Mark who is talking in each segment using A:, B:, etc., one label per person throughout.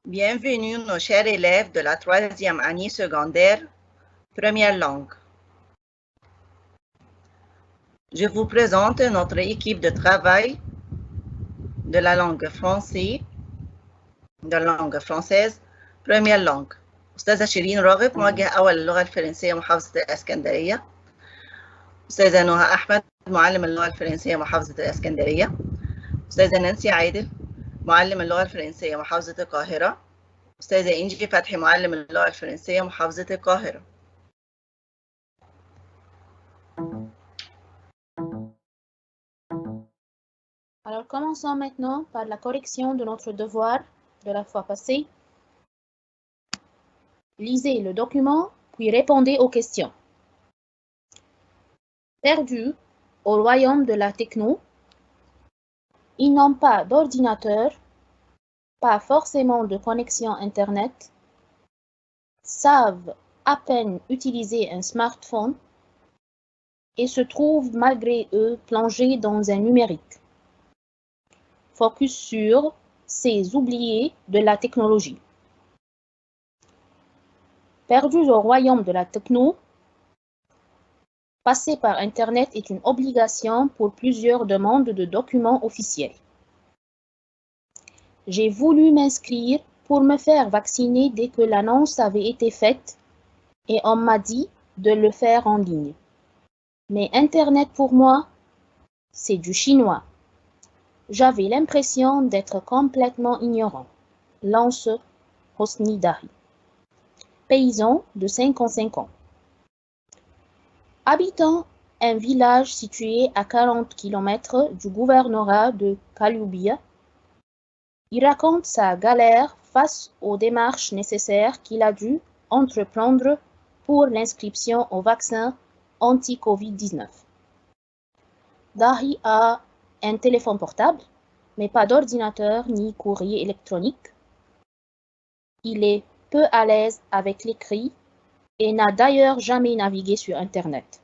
A: Bienvenue nos chers élèves de la 3e année secondaire, première langue. Je vous présente notre équipe de travail de la langue française, première langue. أستاذة شيرين راغب موجه أول اللغة الفرنسية محافظة الإسكندرية. أستاذة نهى أحمد معلم اللغة الفرنسية محافظة الإسكندرية. أستاذة نانسي عادل معلم اللغة الفرنسية محافظة القاهرة. أستاذة إنجي فتحي معلم اللغة الفرنسية محافظة القاهرة.
B: Alors, commençons maintenant par la correction de notre devoir de la fois passée. Lisez le document, puis répondez aux questions. Perdus au royaume de la techno, ils n'ont pas d'ordinateur, pas forcément de connexion Internet, savent à peine utiliser un smartphone et se trouvent malgré eux plongés dans un numérique. Focus sur ces oubliés de la technologie. Perdus au royaume de la techno, passer par Internet est une obligation pour plusieurs demandes de documents officiels. J'ai voulu m'inscrire pour me faire vacciner dès que l'annonce avait été faite et on m'a dit de le faire en ligne. Mais Internet pour moi, c'est du chinois. J'avais l'impression d'être complètement ignorant. Lance Hosni Dahi. Paysan de 55 ans. Habitant un village situé à 40 km du gouvernorat de Kalubia, il raconte sa galère face aux démarches nécessaires qu'il a dû entreprendre pour l'inscription au vaccin anti-Covid-19. Dahi a un téléphone portable, mais pas d'ordinateur ni courrier électronique. Il est peu à l'aise avec l'écrit et n'a d'ailleurs jamais navigué sur Internet.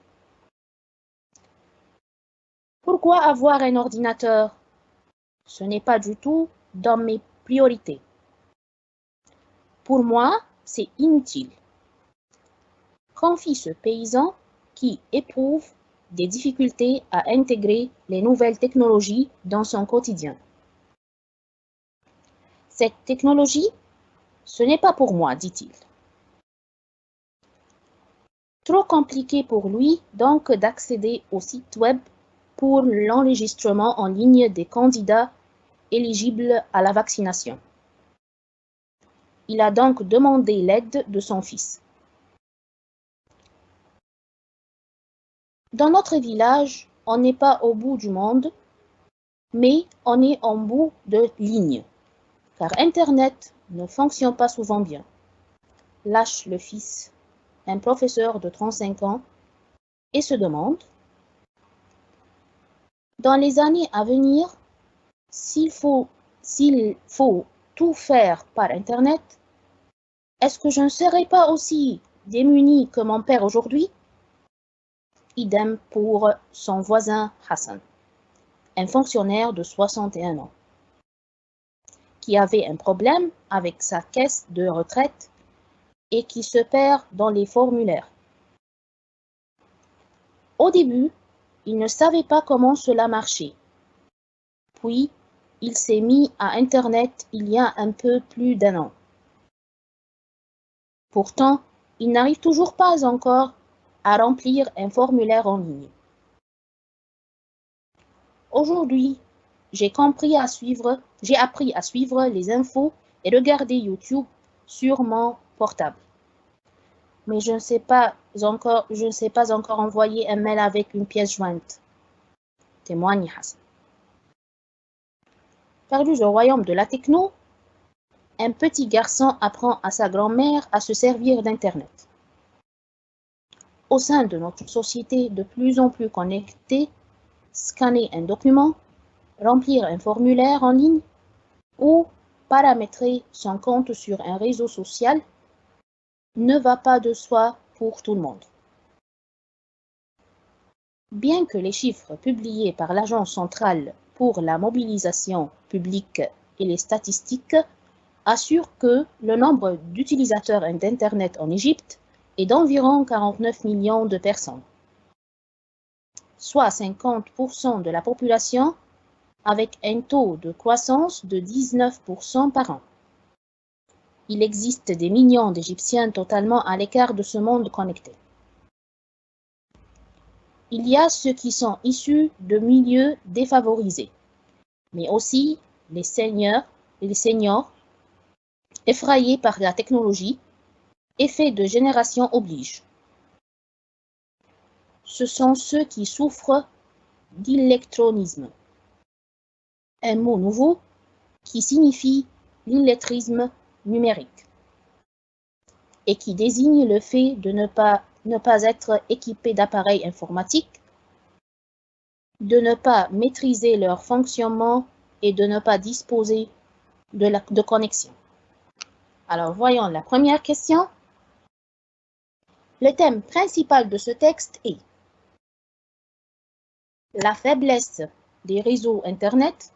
B: Pourquoi avoir un ordinateur? Ce n'est pas du tout dans mes priorités. Pour moi, c'est inutile. Confie ce paysan qui éprouve des difficultés à intégrer les nouvelles technologies dans son quotidien. Cette technologie, ce n'est pas pour moi, dit-il. Trop compliqué pour lui donc d'accéder au site web pour l'enregistrement en ligne des candidats éligibles à la vaccination. Il a donc demandé l'aide de son fils. Dans notre village, on n'est pas au bout du monde, mais on est en bout de ligne, car Internet ne fonctionne pas souvent bien. Lâche le fils, un professeur de 35 ans, et se demande, dans les années à venir, s'il faut tout faire par Internet, est-ce que je ne serai pas aussi démuni que mon père aujourd'hui? Idem pour son voisin Hassan, un fonctionnaire de 61 ans, qui avait un problème avec sa caisse de retraite et qui se perd dans les formulaires. Au début, il ne savait pas comment cela marchait. Puis, il s'est mis à Internet il y a un peu plus d'1 an. Pourtant, il n'arrive toujours pas encore à remplir un formulaire en ligne. Aujourd'hui, j'ai appris à suivre les infos et regarder YouTube sur mon portable. Mais je ne sais pas encore envoyer un mail avec une pièce jointe. Témoigne Hassan. Perdu au royaume de la techno, un petit garçon apprend à sa grand-mère à se servir d'Internet. Au sein de notre société de plus en plus connectée, scanner un document, remplir un formulaire en ligne ou paramétrer son compte sur un réseau social ne va pas de soi pour tout le monde. Bien que les chiffres publiés par l'Agence centrale pour la mobilisation publique et les statistiques assure que le nombre d'utilisateurs d'Internet en Égypte est d'environ 49 millions de personnes, soit 50% de la population, avec un taux de croissance de 19% par an. Il existe des millions d'Égyptiens totalement à l'écart de ce monde connecté. Il y a ceux qui sont issus de milieux défavorisés, mais aussi les seniors effrayés par la technologie, effet de génération oblige. Ce sont ceux qui souffrent d'illectronisme, un mot nouveau qui signifie l'illettrisme numérique et qui désigne le fait de ne pas être équipé d'appareils informatiques, de ne pas maîtriser leur fonctionnement et de ne pas disposer de connexion. Alors, voyons la première question. Le thème principal de ce texte est la faiblesse des réseaux Internet,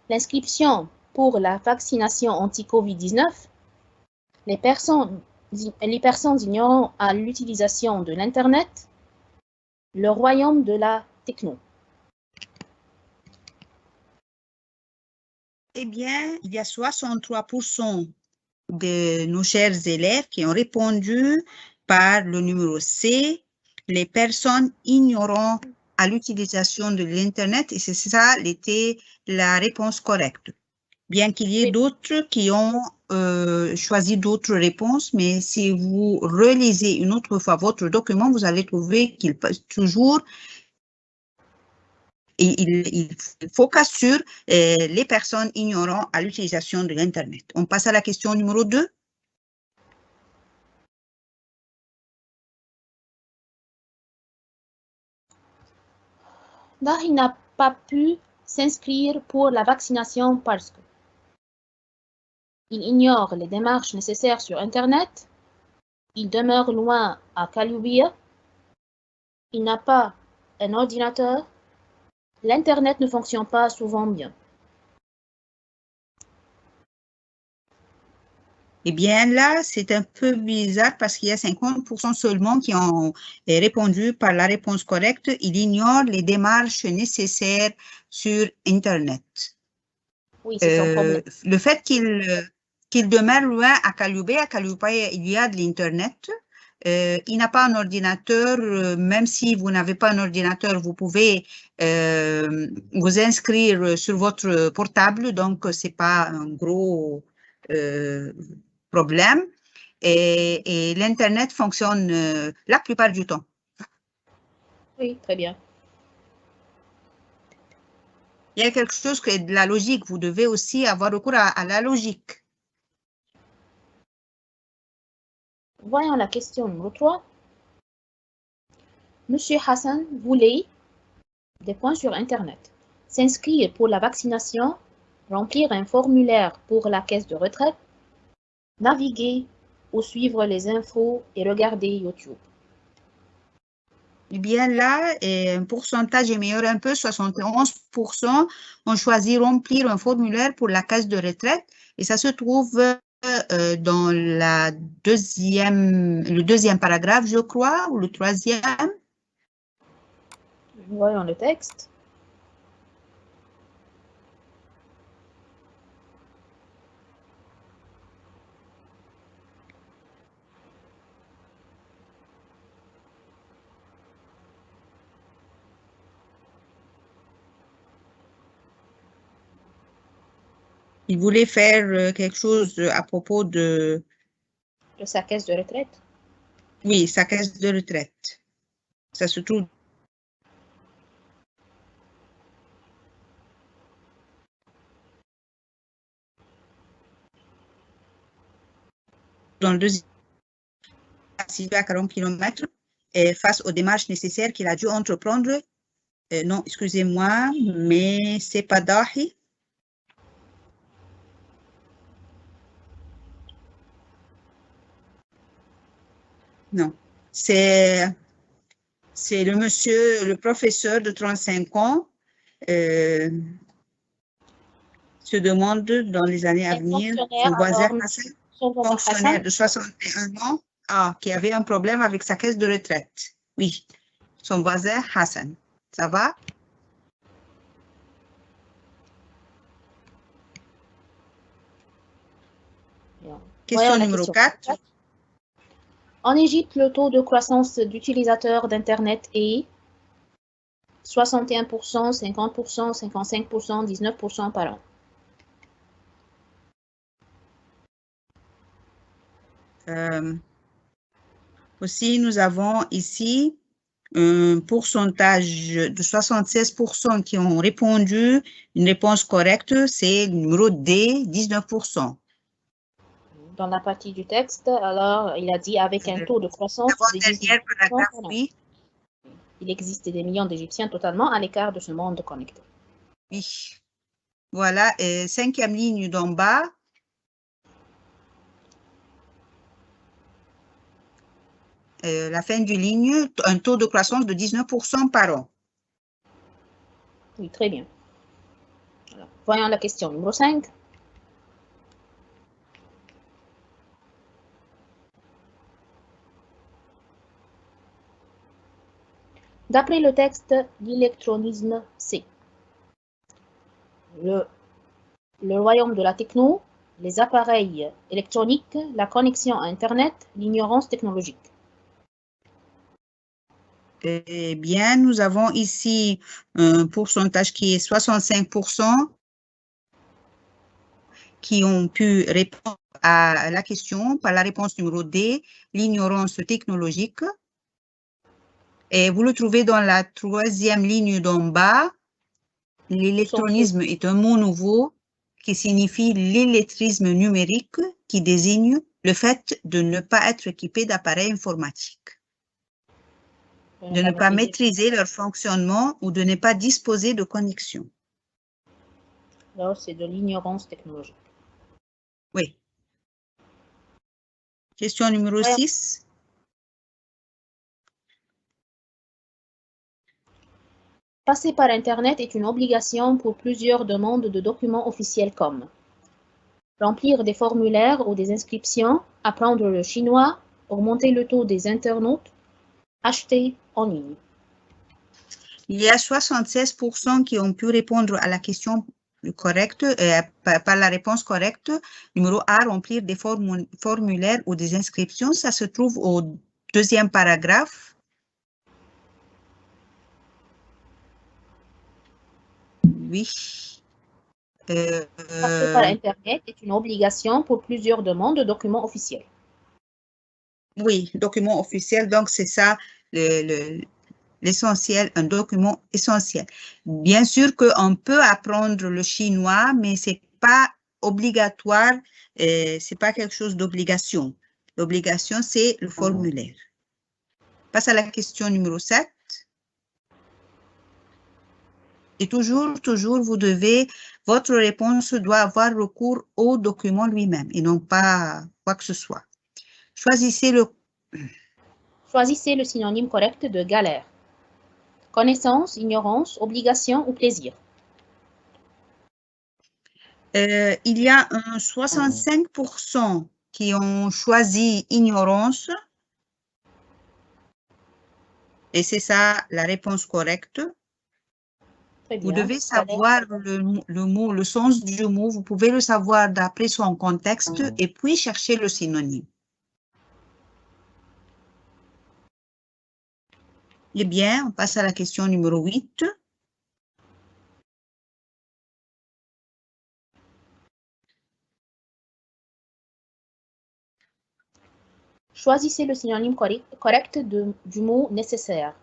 B: l'inscription pour la vaccination anti-Covid-19, les personnes ignorant à l'utilisation de l'Internet, le royaume de la techno.
C: Eh bien, il y a 63% de nos chers élèves qui ont répondu par le numéro C, les personnes ignorant à l'utilisation de l'Internet, et c'est ça était la réponse correcte. Bien qu'il y ait d'autres qui ont choisi d'autres réponses, mais si vous relisez une autre fois votre document, vous allez trouver qu'il peut toujours il focus sur les personnes ignorant à l'utilisation de l'Internet. On passe à la question numéro 2.
B: Dahi n'a pas pu s'inscrire pour la vaccination parce que il ignore les démarches nécessaires sur Internet, il demeure loin à Kaloubiya, il n'a pas un ordinateur, l'Internet ne fonctionne pas souvent bien.
C: Eh bien, là, c'est un peu bizarre parce qu'il y a 50% seulement qui ont répondu par la réponse correcte. Il ignore les démarches nécessaires sur Internet.
B: Oui, c'est son problème.
C: Le fait qu'il demeure loin à Kaloubiya, il y a de l'Internet. Il n'a pas un ordinateur, même si vous n'avez pas un ordinateur, vous pouvez vous inscrire sur votre portable, donc c'est pas un gros problème. Et l'Internet fonctionne la plupart du temps.
B: Oui, très bien.
C: Il y a quelque chose que de la logique, vous devez aussi avoir recours à la logique.
B: Voyons la question numéro 3. Monsieur Hassan voulait des points sur Internet, s'inscrire pour la vaccination, remplir un formulaire pour la caisse de retraite, naviguer ou suivre les infos et regarder YouTube.
C: Eh bien là, un pourcentage est meilleur un peu, 71% ont choisi remplir un formulaire pour la caisse de retraite et ça se trouve dans le deuxième paragraphe, je crois, ou le troisième.
B: Voyons le texte.
C: Il voulait faire quelque chose à propos de
B: sa caisse de retraite.
C: Oui, sa caisse de retraite. Ça se trouve dans le deuxième, situé à 40 km, face aux démarches nécessaires qu'il a dû entreprendre. Non, excusez-moi, mais c'est pas Dahi. Non, c'est le monsieur, le professeur de 35 ans. se demande dans les années à
B: Un
C: venir,
B: fonctionnaire
C: son voisin
B: alors,
C: Hassan,
B: son voisin
C: fonctionnaire
B: Hassan,
C: de 61 ans, qui avait un problème avec sa caisse de retraite. Oui, son voisin Hassan. Ça va? Question
B: voyons la
C: numéro
B: question.
C: 4.
B: En Égypte, le taux de croissance d'utilisateurs d'Internet est 61%, 50%, 55%, 19% par an.
C: Aussi, nous avons ici un pourcentage de 76% qui ont répondu une réponse correcte, c'est le numéro D, 19%.
B: Dans la partie du texte, alors, il a dit avec un taux de croissance de 19%
C: paragraphe,
B: par an.
C: oui.
B: Il existe des millions d'Égyptiens totalement à l'écart de ce monde connecté.
C: Oui. Voilà, et 5e ligne d'en bas. La fin du ligne, un taux de croissance de 19% par an.
B: Oui, très bien. Alors, voyons la question numéro 5. D'après le texte, l'électronisme, c'est le royaume de la techno, les appareils électroniques, la connexion à Internet, l'ignorance technologique.
C: Eh bien, nous avons ici un pourcentage qui est 65% qui ont pu répondre à la question par la réponse numéro D, l'ignorance technologique. Et vous le trouvez dans la 3e ligne d'en bas. L'électronisme est un mot nouveau qui signifie l'illettrisme numérique qui désigne le fait de ne pas être équipé d'appareils informatiques, de ne pas maîtriser leur fonctionnement ou de ne pas disposer de connexion.
B: Alors, c'est de l'ignorance technologique.
C: Oui. Question numéro 6.
B: Passer par Internet est une obligation pour plusieurs demandes de documents officiels comme remplir des formulaires ou des inscriptions, apprendre le chinois, augmenter le taux des internautes, acheter en ligne.
C: Il y a 76% qui ont pu répondre à la question correcte, par la réponse correcte. Numéro A, remplir des formulaires ou des inscriptions. Ça se trouve au 2e paragraphe. Oui.
B: Passer par Internet est une obligation pour plusieurs demandes de documents officiels.
C: Oui, document officiel, donc c'est ça l'essentiel, un document essentiel. Bien sûr qu'on peut apprendre le chinois, mais c'est pas obligatoire, c'est pas quelque chose d'obligation. L'obligation, c'est le formulaire. Passe à la question numéro 7. Et toujours, vous devez, votre réponse doit avoir recours au document lui-même et non pas quoi que ce soit. Choisissez le
B: synonyme correct de galère. Connaissance, ignorance, obligation ou plaisir.
C: Il y a un 65% qui ont choisi ignorance. Et c'est ça la réponse correcte. Vous devez savoir le mot, le sens du mot. Vous pouvez le savoir d'après son contexte et puis chercher le synonyme. Eh bien, on passe à la question numéro 8.
B: Choisissez le synonyme correct du mot nécessaire.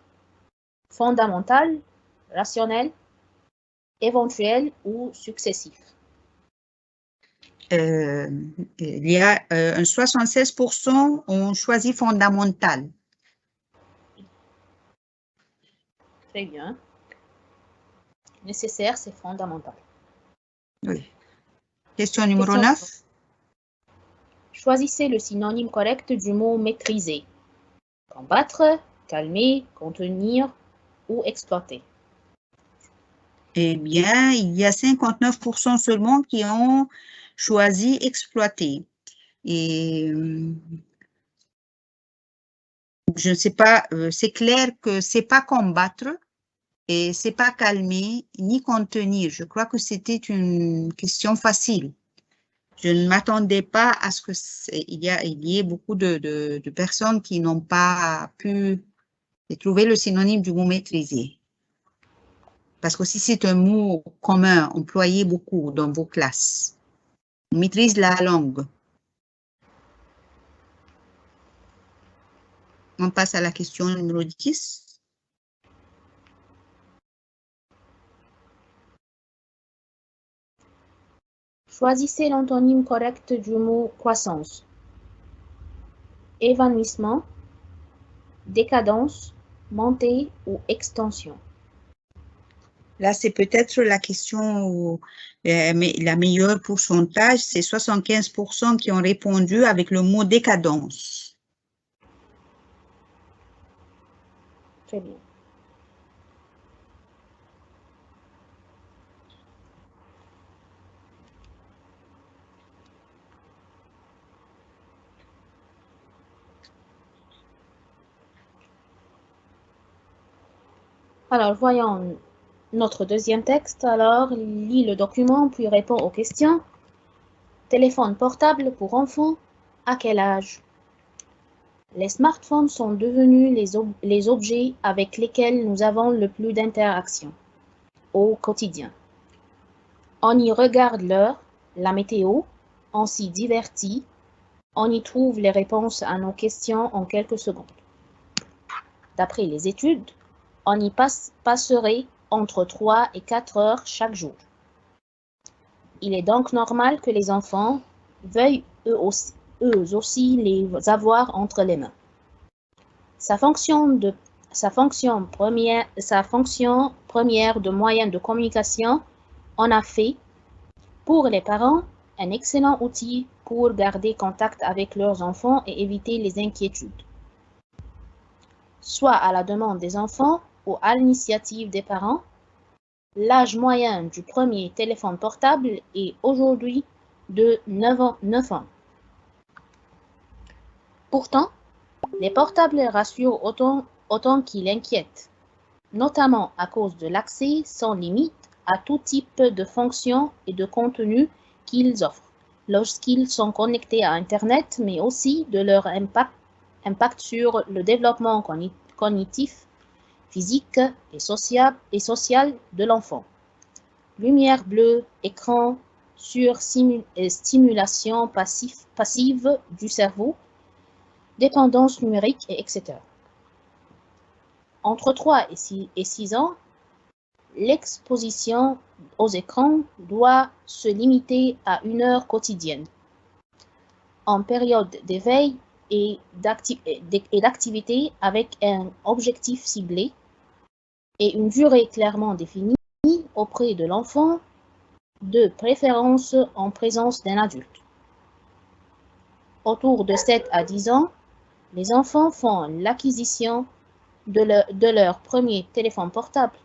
B: Fondamental, rationnel, éventuel ou successif.
C: Il y a un 76% ont choisi fondamental.
B: Très bien. Nécessaire, c'est fondamental.
C: Oui. Question numéro 9.
B: Choisissez le synonyme correct du mot maîtriser. Combattre, calmer, contenir ou exploiter.
C: Eh bien, il y a 59% seulement qui ont choisi exploiter. Et je ne sais pas, c'est clair que c'est pas combattre et c'est pas calmer ni contenir. Je crois que c'était une question facile. Je ne m'attendais pas à ce qu'il y ait beaucoup de personnes qui n'ont pas pu trouver le synonyme du mot maîtriser. Parce que si c'est un mot commun, employé beaucoup dans vos classes, on maîtrise la langue. On passe à la question numéro 10.
B: Choisissez l'antonyme correct du mot croissance. Évanouissement, décadence, montée ou extension.
C: Là, c'est peut-être la question, mais la meilleure pourcentage, c'est 75% qui ont répondu avec le mot décadence.
B: Très bien. Alors, voyons notre deuxième texte. Alors, lis le document, puis réponds aux questions. Téléphone portable pour enfants, à quel âge? Les smartphones sont devenus les objets avec lesquels nous avons le plus d'interactions au quotidien. On y regarde l'heure, la météo, on s'y divertit, on y trouve les réponses à nos questions en quelques secondes. D'après les études, on y passerait entre 3 et 4 heures chaque jour. Il est donc normal que les enfants veuillent eux aussi les avoir entre les mains. Sa fonction première de moyen de communication en a fait, pour les parents, un excellent outil pour garder contact avec leurs enfants et éviter les inquiétudes, soit à la demande des enfants ou à l'initiative des parents. L'âge moyen du premier téléphone portable est aujourd'hui de 9 ans. Pourtant, les portables rassurent autant qu'ils inquiètent, notamment à cause de l'accès sans limite à tout type de fonctions et de contenus qu'ils offrent lorsqu'ils sont connectés à Internet, mais aussi de leur impact sur le développement cognitif, physique et social de l'enfant. Lumière bleue, écran, stimulation passive du cerveau, dépendance numérique, etc. Entre 3 et 6 ans, l'exposition aux écrans doit se limiter à 1 heure quotidienne, en période d'éveil et d'activité avec un objectif ciblé et une durée clairement définie auprès de l'enfant, de préférence en présence d'un adulte. Autour de 7 à 10 ans, les enfants font l'acquisition de leur premier téléphone portable.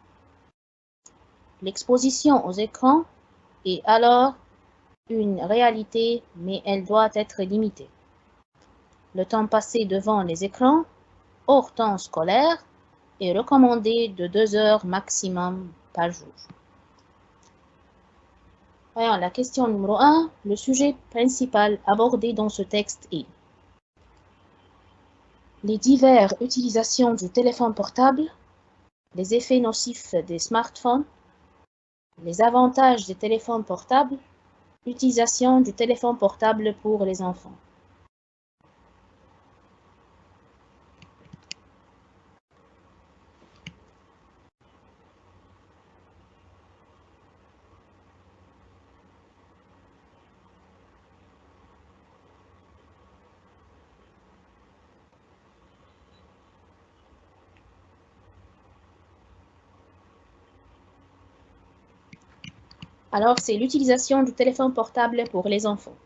B: L'exposition aux écrans est alors une réalité, mais elle doit être limitée. Le temps passé devant les écrans, hors temps scolaire, est recommandé de 2 heures maximum par jour. Voyons la question numéro 1. Le sujet principal abordé dans ce texte est les diverses utilisations du téléphone portable, les effets nocifs des smartphones, les avantages des téléphones portables, l'utilisation du téléphone portable pour les enfants. Alors, c'est l'utilisation du téléphone portable pour les enfants.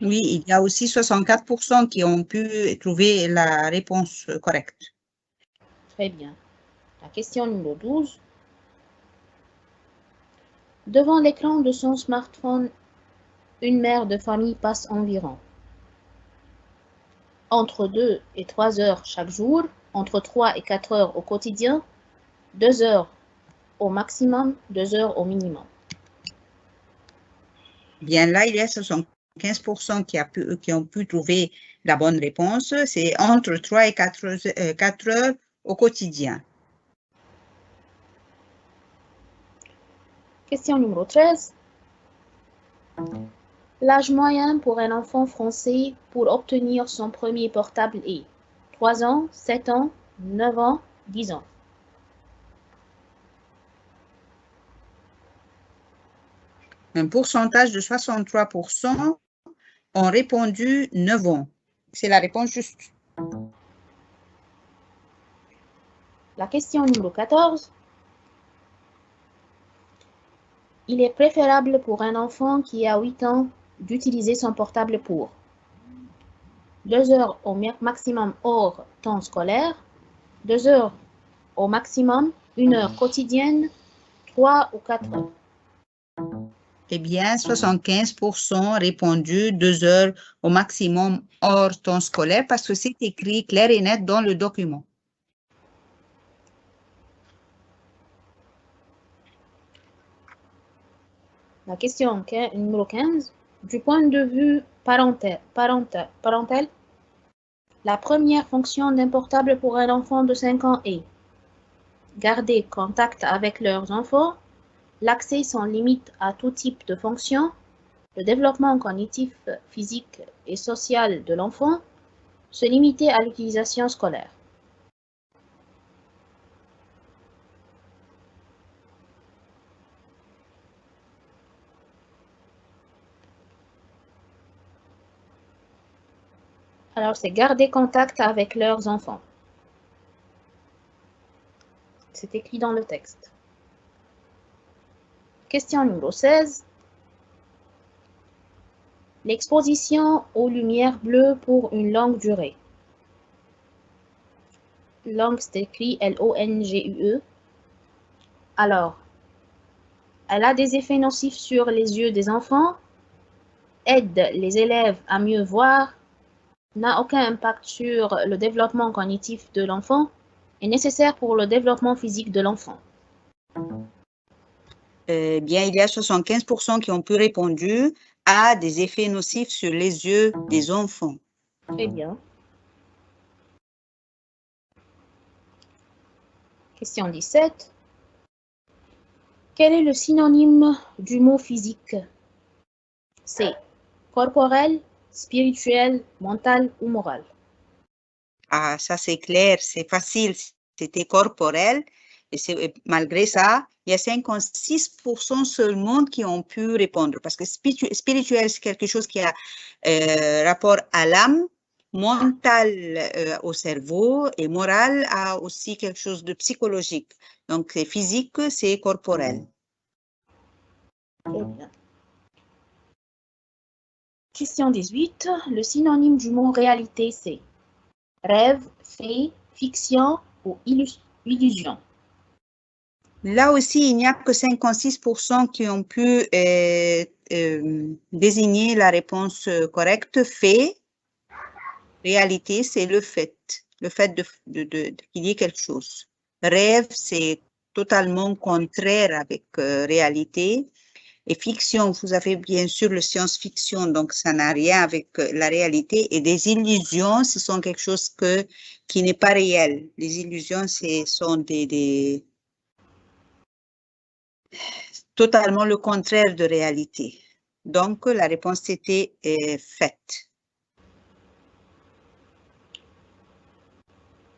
C: Oui, il y a aussi 64% qui ont pu trouver la réponse correcte.
B: Très bien. La question numéro 12. Devant l'écran de son smartphone, une mère de famille passe environ entre 2 et 3 heures chaque jour, entre 3 et 4 heures au quotidien, 2 heures au maximum, 2 heures au minimum.
C: Bien, là, il y a 75% qui ont pu trouver la bonne réponse. C'est entre 3 et 4 heures au quotidien.
B: Question numéro 13. L'âge moyen pour un enfant français pour obtenir son premier portable est 3 ans, 7 ans, 9 ans, 10 ans.
C: Un pourcentage de 63% ont répondu 9 ans. C'est la réponse juste.
B: La question numéro 14. Il est préférable pour un enfant qui a 8 ans d'utiliser son portable pour 2 heures au maximum hors temps scolaire, 2 heures au maximum, 1 heure quotidienne, 3 ou 4 heures.
C: Eh bien, 75% répondu 2 heures au maximum hors temps scolaire parce que c'est écrit clair et net dans le document.
B: La question numéro 15. Du point de vue parental, la première fonction d'un portable pour un enfant de 5 ans est garder contact avec leurs enfants, l'accès sans limite à tout type de fonction, le développement cognitif, physique et social de l'enfant, se limiter à l'utilisation scolaire. Alors, c'est garder contact avec leurs enfants. C'est écrit dans le texte. Question numéro 16. L'exposition aux lumières bleues pour une longue durée. Longue, c'est écrit L-O-N-G-U-E. Alors, elle a des effets nocifs sur les yeux des enfants, aide les élèves à mieux voir, n'a aucun impact sur le développement cognitif de l'enfant, est nécessaire pour le développement physique de l'enfant.
C: Bien, il y a 75% qui ont pu répondre à des effets nocifs sur les yeux des enfants.
B: Très bien. Question 17. Quel est le synonyme du mot physique? C'est corporel, spirituel, mental ou moral?
C: Ah, ça c'est clair, c'est facile, c'était corporel. Et malgré ça, il y a 56% seulement qui ont pu répondre. Parce que spirituel, c'est quelque chose qui a rapport à l'âme, mental au cerveau et moral a aussi quelque chose de psychologique. Donc, physique, c'est corporel.
B: Très bien. Question 18. Le synonyme du mot réalité, c'est rêve, fait, fiction ou illusion.
C: Là aussi, il n'y a que 56% qui ont pu désigner la réponse correcte. Fait, réalité, c'est le fait qu'il y ait quelque chose. Rêve, c'est totalement contraire avec réalité. Et fiction, vous avez bien sûr le science-fiction, donc ça n'a rien avec la réalité. Et des illusions, ce sont quelque chose qui n'est pas réel. Les illusions, sont totalement le contraire de réalité. Donc, la réponse était faite.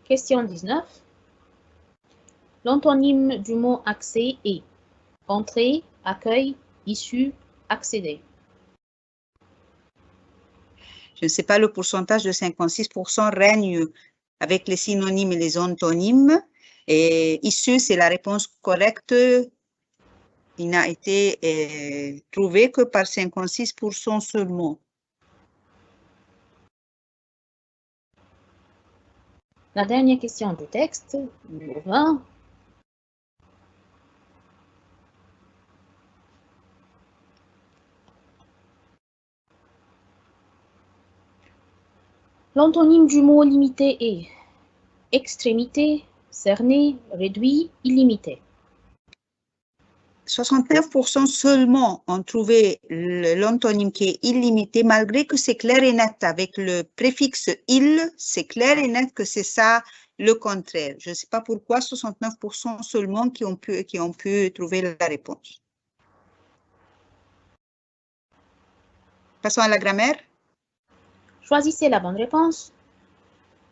B: Question 19. L'antonyme du mot accès est entrée, accueil, issue, accéder.
C: Je ne sais pas, le pourcentage de 56% règne avec les synonymes et les antonymes. Et issue, c'est la réponse correcte. Il n'a été trouvé que par 56% seulement.
B: La dernière question du texte, numéro 20. L'antonyme du mot limité est extrémité, cerné, réduit, illimité.
C: 69% seulement ont trouvé l'antonyme qui est illimité, malgré que c'est clair et net avec le préfixe il, c'est clair et net que c'est ça le contraire. Je ne sais pas pourquoi 69% seulement qui ont pu trouver la réponse. Passons à la grammaire.
B: Choisissez la bonne réponse.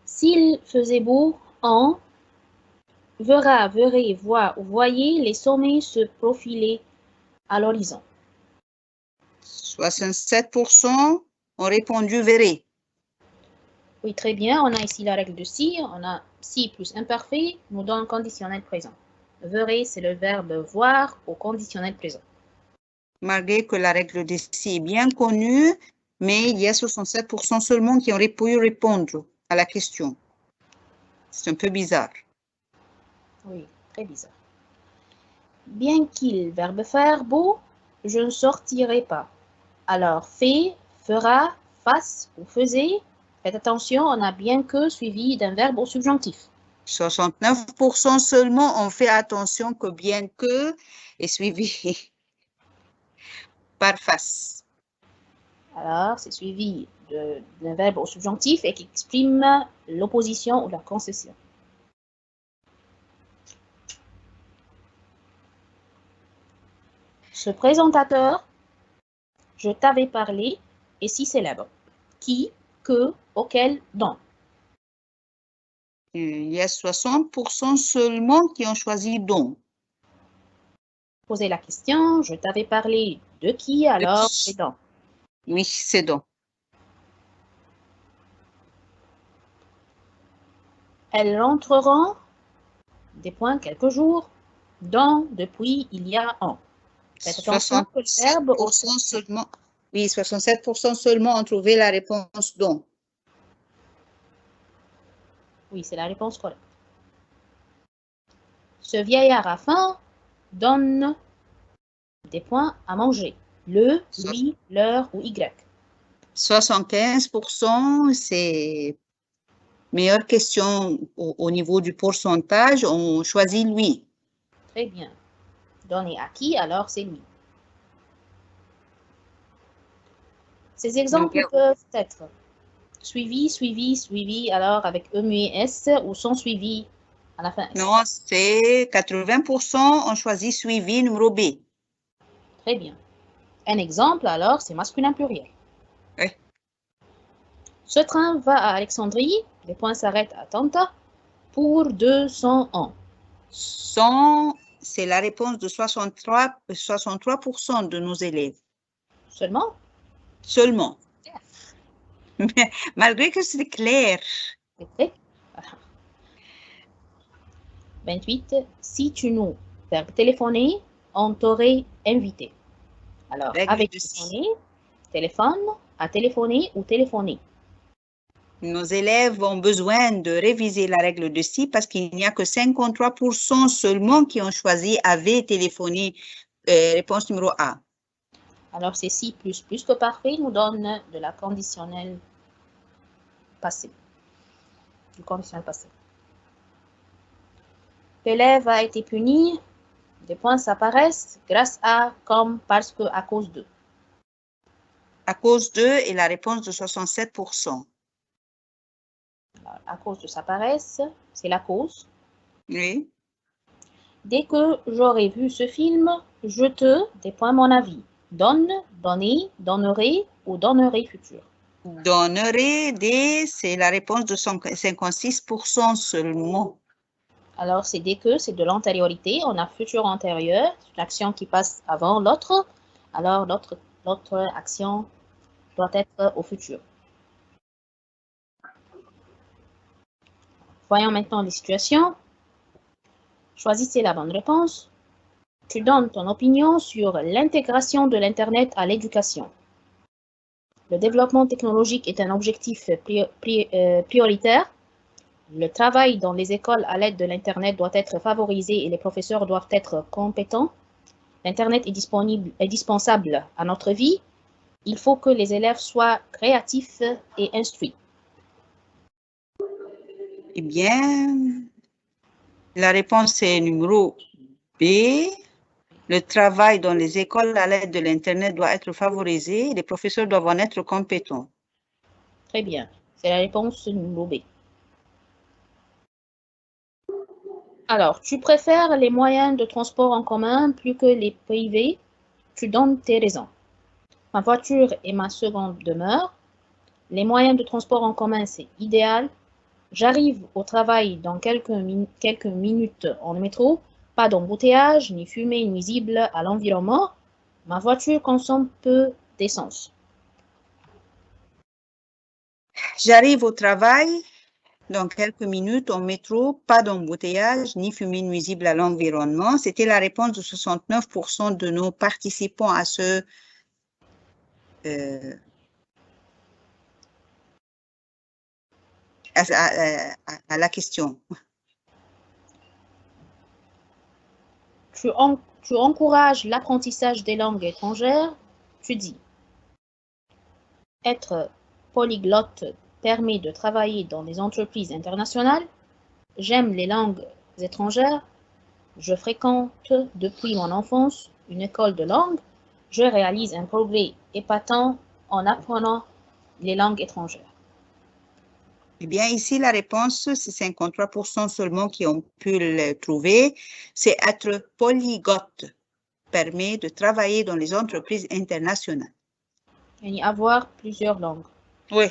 B: S'il faisait beau, on verra, verrez, voit ou voyez les sommets se profiler à l'horizon.
C: 67% ont répondu verrez.
B: Oui, très bien. On a ici la règle de si. On a si plus imparfait nous donne conditionnel présent. Verrez, c'est le verbe voir au conditionnel présent.
C: Malgré que la règle de si est bien connue, mais il y a 67% seulement qui ont pu répondre à la question. C'est un peu bizarre.
B: Oui, très bizarre. Bien qu'il, verbe faire, beau, je ne sortirai pas. Alors, fait, fera, fasse ou faisait. Faites attention, on a bien que suivi d'un verbe au subjonctif.
C: 69% seulement ont fait attention que bien que est suivi par face.
B: Alors, c'est suivi d'un verbe au subjonctif et qui exprime l'opposition ou la concession. Ce présentateur, je t'avais parlé, est si célèbre. Qui, que, auquel, dont.
C: Il y a 60% seulement qui ont choisi dont.
B: Posez la question, je t'avais parlé de qui, alors c'est dont.
C: Oui, c'est dont.
B: Elles rentreront, des points, quelques jours, dans, depuis, il y a, en. Faites attention que le verbe au
C: 67% seulement, oui, 67% seulement ont trouvé la réponse dont.
B: Oui, c'est la réponse correcte. Ce vieillard a faim donne des points à manger. Le, lui, leur ou y.
C: 75%, c'est meilleure question au niveau du pourcentage, on choisit lui.
B: Très bien. Donner à qui, alors c'est lui. Ces exemples peuvent être suivi, suivi, suivi, alors avec E muet S ou sans suivi à la fin S.
C: Non, c'est 80% ont choisi suivi numéro B.
B: Très bien. Un exemple, alors, c'est masculin pluriel.
C: Oui.
B: Ce train va à Alexandrie, les points s'arrêtent à Tanta, pour 200 ans.
C: 100, c'est la réponse de 63% de nos élèves.
B: Seulement?
C: Seulement. Mais, malgré que c'est clair.
B: C'est vrai. 28. Si tu nous, verbe téléphoner, on t'aurait invité. Alors,
C: Règle
B: avec
C: de
B: téléphoner, téléphone, à téléphoner ou téléphoner.
C: Nos élèves ont besoin de réviser la règle de si parce qu'il n'y a que 53% seulement qui ont choisi avait téléphoné. Réponse numéro A.
B: Alors, c'est si plus que parfait nous donne de la conditionnelle passé. Du conditionnel passé. L'élève a été puni. Des points s'apparaissent grâce à, comme, parce que, à cause de.
C: À cause de est la réponse de 67%.
B: Alors, à cause de s'apparaissent, c'est la cause.
C: Oui.
B: Dès que j'aurai vu ce film, je te, des points mon avis. Donne, donner, donnerai ou donnerai futur.
C: Donnerai des, c'est la réponse de 56% seulement.
B: Alors, c'est dès que, c'est de l'antériorité. On a futur antérieur, une action qui passe avant l'autre. Alors, l'autre action doit être au futur. Voyons maintenant les situations. Choisissez la bonne réponse. Tu donnes ton opinion sur l'intégration de l'Internet à l'éducation. Le développement technologique est un objectif prioritaire. Le travail dans les écoles à l'aide de l'Internet doit être favorisé et les professeurs doivent être compétents. L'Internet est indispensable à notre vie. Il faut que les élèves soient créatifs et instruits.
C: Eh bien, la réponse est numéro B. Le travail dans les écoles à l'aide de l'Internet doit être favorisé. Les professeurs doivent en être compétents.
B: Très bien. C'est la réponse numéro B. Alors, tu préfères les moyens de transport en commun plus que les privés. Tu donnes tes raisons. Ma voiture est ma seconde demeure. Les moyens de transport en commun, c'est idéal. J'arrive au travail dans quelques minutes en métro. Pas d'embouteillage, ni fumée nuisible à l'environnement. Ma voiture consomme peu d'essence.
C: J'arrive au travail dans quelques minutes en métro, pas d'embouteillage ni fumée nuisible à l'environnement. C'était la réponse de 69% de nos participants à à la question.
B: Tu encourages l'apprentissage des langues étrangères. Tu dis, être polyglotte permet de travailler dans des entreprises internationales. J'aime les langues étrangères. Je fréquente depuis mon enfance une école de langue. Je réalise un progrès épatant en apprenant les langues étrangères.
C: Eh bien, ici, la réponse, c'est 53% seulement qui ont pu le trouver. C'est être polyglotte permet de travailler dans les entreprises internationales.
B: Et avoir plusieurs langues.
C: Oui.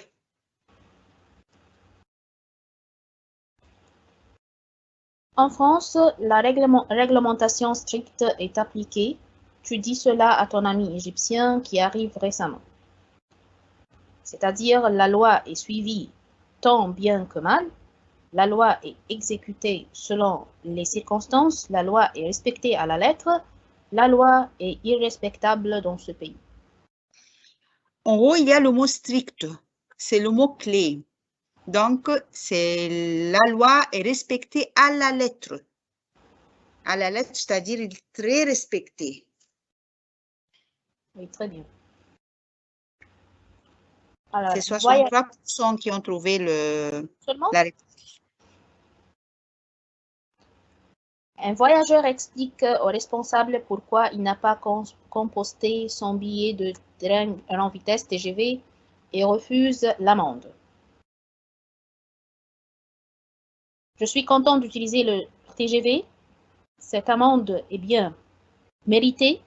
B: En France, la réglementation stricte est appliquée. Tu dis cela à ton ami égyptien qui arrive récemment. C'est-à-dire, la loi est suivie tant bien que mal. La loi est exécutée selon les circonstances. La loi est respectée à la lettre. La loi est irrespectable dans ce pays.
C: En haut, il y a le mot strict. C'est le mot clé. Donc, c'est la loi est respectée à la lettre. À la lettre, c'est-à-dire il est très respecté.
B: Oui, très bien.
C: C'est 63% qui ont trouvé la réponse.
B: Un voyageur explique au responsable pourquoi il n'a pas composté son billet de train en vitesse TGV et refuse l'amende. Je suis content d'utiliser le TGV. Cette amende est bien méritée.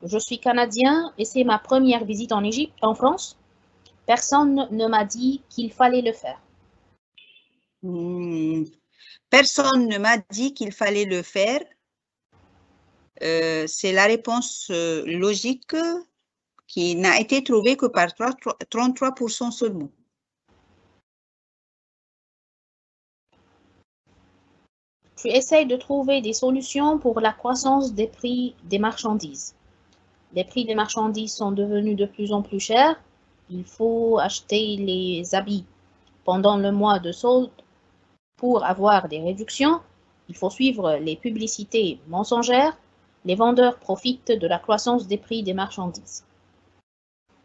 B: Je suis canadien et c'est ma première visite en France. Personne ne m'a dit qu'il fallait le faire.
C: Personne ne m'a dit qu'il fallait le faire. C'est la réponse logique qui n'a été trouvée que par 33% seulement.
B: Tu essayes de trouver des solutions pour la croissance des prix des marchandises. Les prix des marchandises sont devenus de plus en plus chers. Il faut acheter les habits pendant le mois de solde pour avoir des réductions. Il faut suivre les publicités mensongères. Les vendeurs profitent de la croissance des prix des marchandises.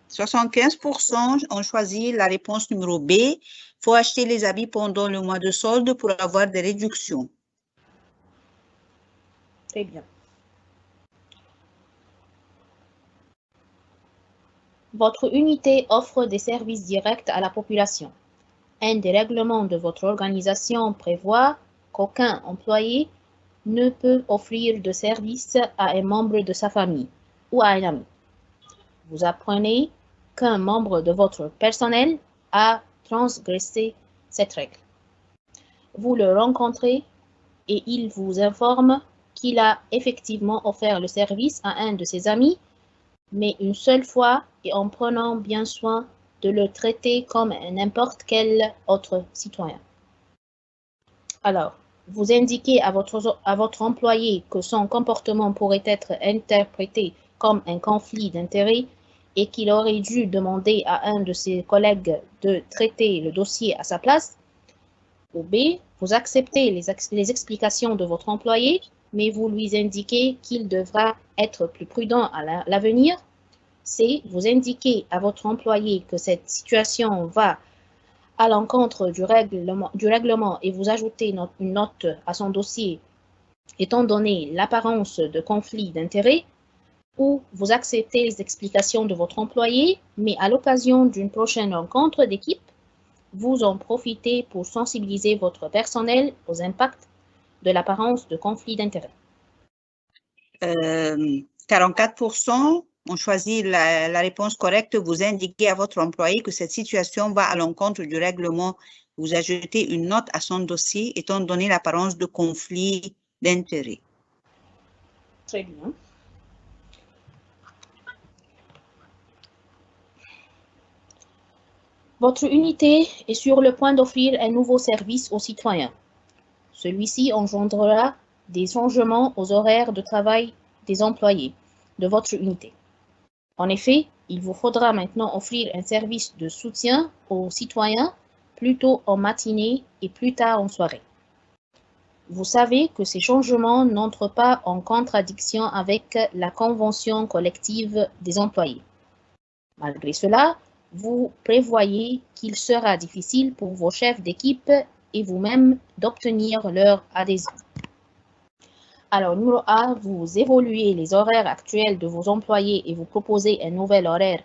C: 75% ont choisi la réponse numéro B. Il faut acheter les habits pendant le mois de solde pour avoir des réductions.
B: Très bien. Votre unité offre des services directs à la population. Un des règlements de votre organisation prévoit qu'aucun employé ne peut offrir de service à un membre de sa famille ou à un ami. Vous apprenez qu'un membre de votre personnel a transgressé cette règle. Vous le rencontrez et il vous informe qu'il a effectivement offert le service à un de ses amis, mais une seule fois et en prenant bien soin de le traiter comme n'importe quel autre citoyen. Alors, vous indiquez à votre employé que son comportement pourrait être interprété comme un conflit d'intérêts et qu'il aurait dû demander à un de ses collègues de traiter le dossier à sa place. Ou B, vous acceptez les explications de votre employé, mais vous lui indiquez qu'il devra être plus prudent à l'avenir. C, vous indiquez à votre employé que cette situation va à l'encontre du règlement et vous ajoutez une note à son dossier étant donné l'apparence de conflit d'intérêts, ou vous acceptez les explications de votre employé, mais à l'occasion d'une prochaine rencontre d'équipe, vous en profitez pour sensibiliser votre personnel aux impacts de l'apparence de conflit d'intérêts.
C: 44% ont choisi la réponse correcte. Vous indiquez à votre employé que cette situation va à l'encontre du règlement. Vous ajoutez une note à son dossier étant donné l'apparence de conflit d'intérêts.
B: Très bien. Votre unité est sur le point d'offrir un nouveau service aux citoyens. Celui-ci engendrera des changements aux horaires de travail des employés de votre unité. En effet, il vous faudra maintenant offrir un service de soutien aux citoyens plus tôt en matinée et plus tard en soirée. Vous savez que ces changements n'entrent pas en contradiction avec la convention collective des employés. Malgré cela, vous prévoyez qu'il sera difficile pour vos chefs d'équipe et vous-même d'obtenir leur adhésion. Alors, numéro A, vous évoluez les horaires actuels de vos employés et vous proposez un nouvel horaire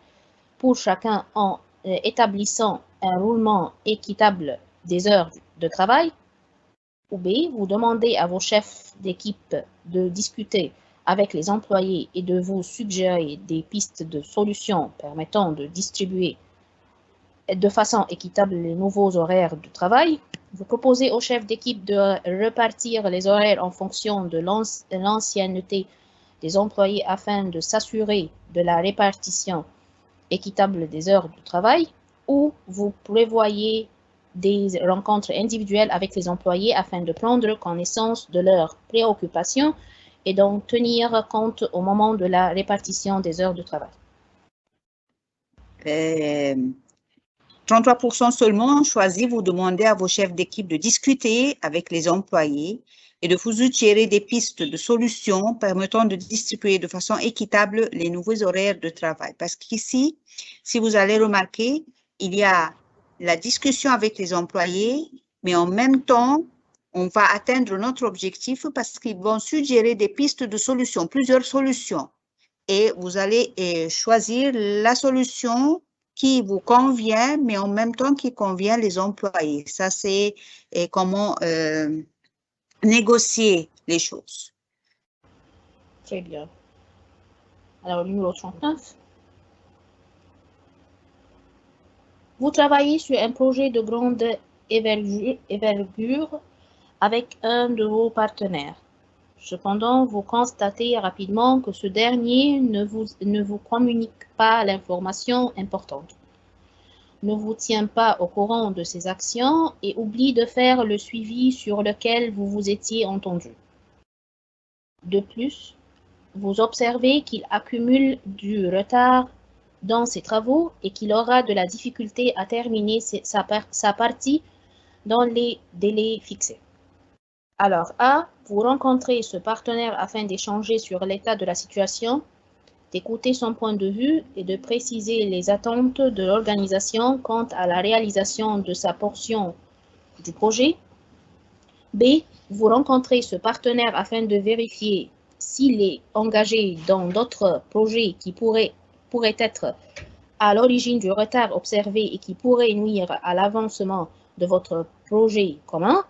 B: pour chacun en établissant un roulement équitable des heures de travail. Ou B, vous demandez à vos chefs d'équipe de discuter avec les employés et de vous suggérer des pistes de solutions permettant de distribuer de façon équitable les nouveaux horaires de travail. Vous proposez au chef d'équipe de repartir les horaires en fonction de l'ancienneté des employés afin de s'assurer de la répartition équitable des heures de travail, ou vous prévoyez des rencontres individuelles avec les employés afin de prendre connaissance de leurs préoccupations et d'en tenir compte au moment de la répartition des heures de travail.
C: 33% seulement ont choisi, vous demandez à vos chefs d'équipe de discuter avec les employés et de vous suggérer des pistes de solutions permettant de distribuer de façon équitable les nouveaux horaires de travail. Parce qu'ici, si vous allez remarquer, il y a la discussion avec les employés, mais en même temps, on va atteindre notre objectif parce qu'ils vont suggérer des pistes de solutions, plusieurs solutions. Et vous allez choisir la solution qui vous convient, mais en même temps qui convient les employés. Ça, c'est comment négocier les choses.
B: Très bien. Alors, numéro 39. Vous travaillez sur un projet de grande envergure avec un de vos partenaires. Cependant, vous constatez rapidement que ce dernier ne vous communique pas l'information importante, ne vous tient pas au courant de ses actions et oublie de faire le suivi sur lequel vous vous étiez entendu. De plus, vous observez qu'il accumule du retard dans ses travaux et qu'il aura de la difficulté à terminer sa partie dans les délais fixés. Alors A, vous rencontrez ce partenaire afin d'échanger sur l'état de la situation, d'écouter son point de vue et de préciser les attentes de l'organisation quant à la réalisation de sa portion du projet. B, vous rencontrez ce partenaire afin de vérifier s'il est engagé dans d'autres projets qui pourraient être à l'origine du retard observé et qui pourraient nuire à l'avancement de votre projet commun.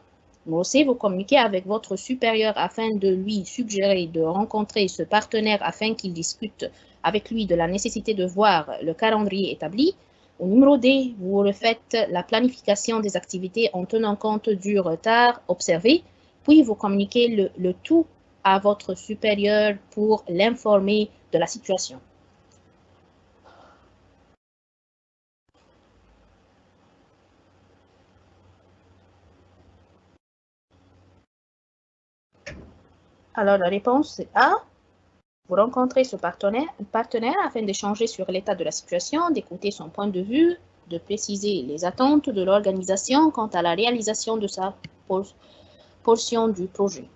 B: Numéro C, vous communiquez avec votre supérieur afin de lui suggérer de rencontrer ce partenaire afin qu'il discute avec lui de la nécessité de voir le calendrier établi. Au numéro D, vous refaites la planification des activités en tenant compte du retard observé, puis vous communiquez le tout à votre supérieur pour l'informer de la situation. Alors, la réponse est A. Vous rencontrez ce partenaire afin d'échanger sur l'état de la situation, d'écouter son point de vue, de préciser les attentes de l'organisation quant à la réalisation de sa portion du projet.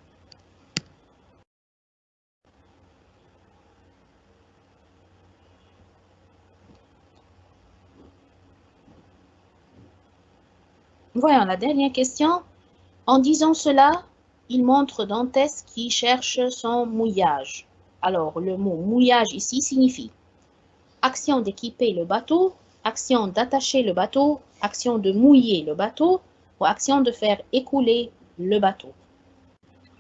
B: Voyons la dernière question. En disant cela, il montre Dantès qui cherche son mouillage. Alors, le mot mouillage ici signifie action d'équiper le bateau, action d'attacher le bateau, action de mouiller le bateau ou action de faire écouler le bateau.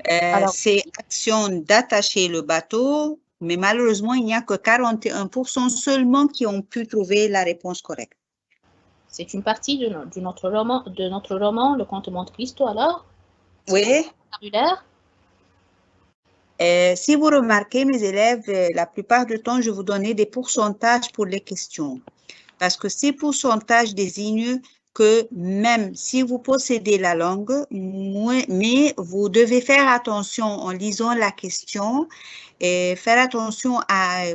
B: Alors,
C: c'est action d'attacher le bateau, mais malheureusement, il n'y a que 41% seulement qui ont pu trouver la réponse correcte.
B: c'est une partie de notre roman, Le Conte de Monte Cristo, alors?
C: Oui.
B: Vocabulaire?
C: Si vous remarquez, mes élèves, la plupart du temps, je vous donnais des pourcentages pour les questions. Parce que ces pourcentages désignent que même si vous possédez la langue, mais vous devez faire attention en lisant la question et faire attention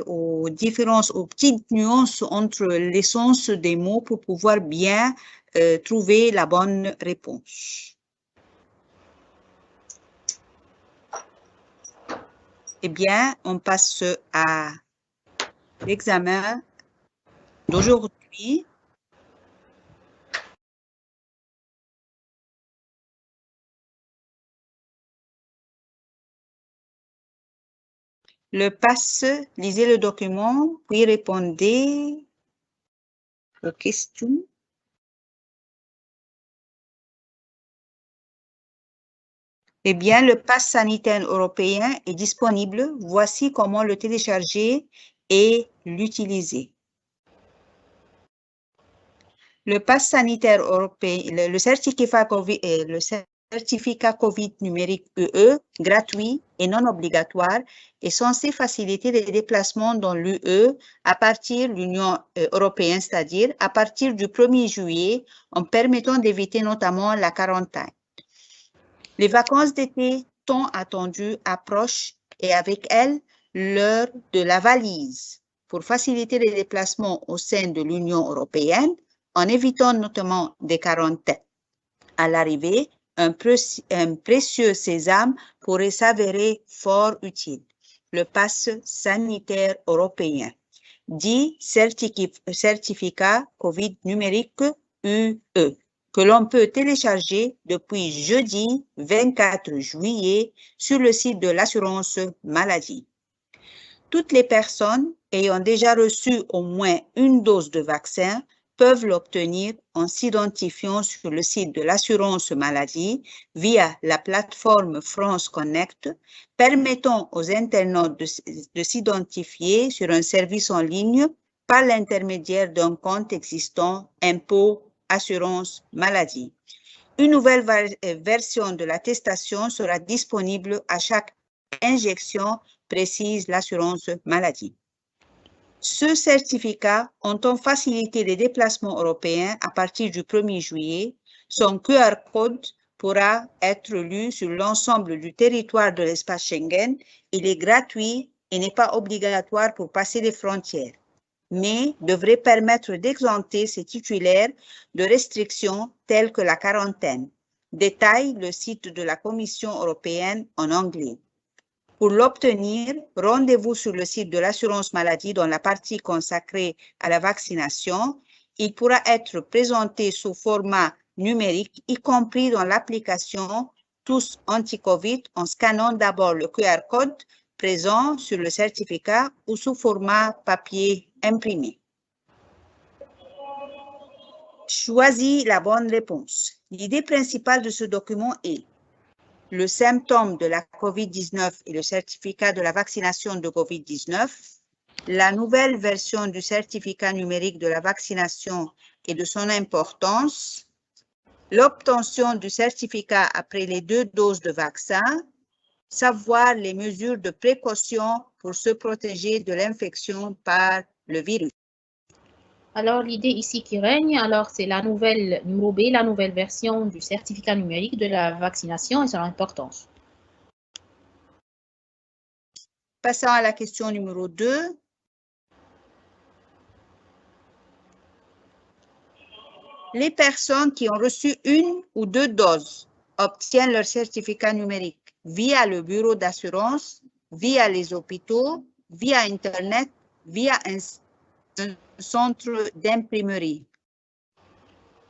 C: aux différences, aux petites nuances entre l'essence des mots pour pouvoir bien trouver la bonne réponse. Eh bien, on passe à l'examen d'aujourd'hui. Le passe, lisez le document, puis répondez aux questions. Eh bien, le pass sanitaire européen est disponible. Voici comment le télécharger et l'utiliser. Le pass sanitaire européen, le certificat COVID numérique UE, gratuit et non obligatoire, est censé faciliter les déplacements dans l'UE à partir de l'Union européenne, c'est-à-dire à partir du 1er juillet, en permettant d'éviter notamment la quarantaine. Les vacances d'été tant attendues approchent et avec elles l'heure de la valise pour faciliter les déplacements au sein de l'Union européenne en évitant notamment des quarantaines. À l'arrivée, un précieux sésame pourrait s'avérer fort utile. Le pass sanitaire européen, dit certificat COVID numérique UE, que l'on peut télécharger depuis jeudi 24 juillet sur le site de l'assurance maladie. Toutes les personnes ayant déjà reçu au moins une dose de vaccin peuvent l'obtenir en s'identifiant sur le site de l'assurance maladie via la plateforme France Connect, permettant aux internautes de s'identifier sur un service en ligne par l'intermédiaire d'un compte existant impôt assurance maladie. Une nouvelle version de l'attestation sera disponible à chaque injection, précise l'assurance maladie. Ce certificat entend faciliter les déplacements européens à partir du 1er juillet. Son QR code pourra être lu sur l'ensemble du territoire de l'espace Schengen. Il est gratuit et n'est pas obligatoire pour passer les frontières, mais devrait permettre d'exempter ses titulaires de restrictions telles que la quarantaine. Détaille le site de la Commission européenne en anglais. Pour l'obtenir, rendez-vous sur le site de l'assurance maladie dans la partie consacrée à la vaccination. Il pourra être présenté sous format numérique, y compris dans l'application Tous Anti-Covid, en scannant d'abord le QR code présent sur le certificat ou sous format papier imprimé. Choisis la bonne réponse. L'idée principale de ce document est le symptôme de la COVID-19 et le certificat de la vaccination de COVID-19, la nouvelle version du certificat numérique de la vaccination et de son importance, l'obtention du certificat après les 2 doses de vaccin, savoir les mesures de précaution pour se protéger de l'infection par le virus.
B: Alors, l'idée ici qui règne, alors c'est la nouvelle, numéro B, la nouvelle version du certificat numérique de la vaccination et son importance.
C: Passons à la question numéro 2. Les personnes qui ont reçu 1 ou 2 doses obtiennent leur certificat numérique via le bureau d'assurance, via les hôpitaux, via Internet, via un centre d'imprimerie.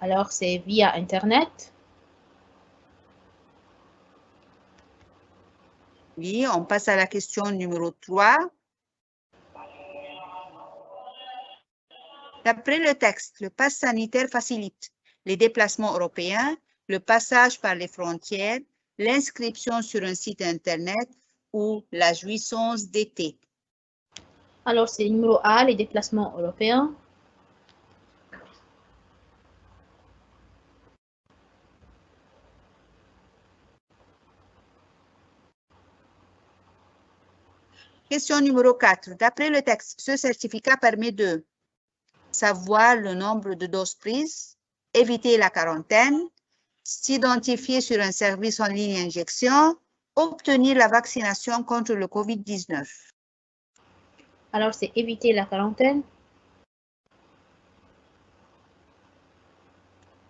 B: Alors, c'est via Internet.
C: Oui, on passe à la question numéro 3. D'après le texte, le pass sanitaire facilite les déplacements européens, le passage par les frontières, l'inscription sur un site Internet ou la jouissance d'été.
B: Alors, c'est numéro A, les déplacements européens.
C: Question numéro 4. D'après le texte, ce certificat permet de savoir le nombre de doses prises, éviter la quarantaine, s'identifier sur un service en ligne injection, obtenir la vaccination contre le COVID-19.
B: Alors, c'est éviter la quarantaine.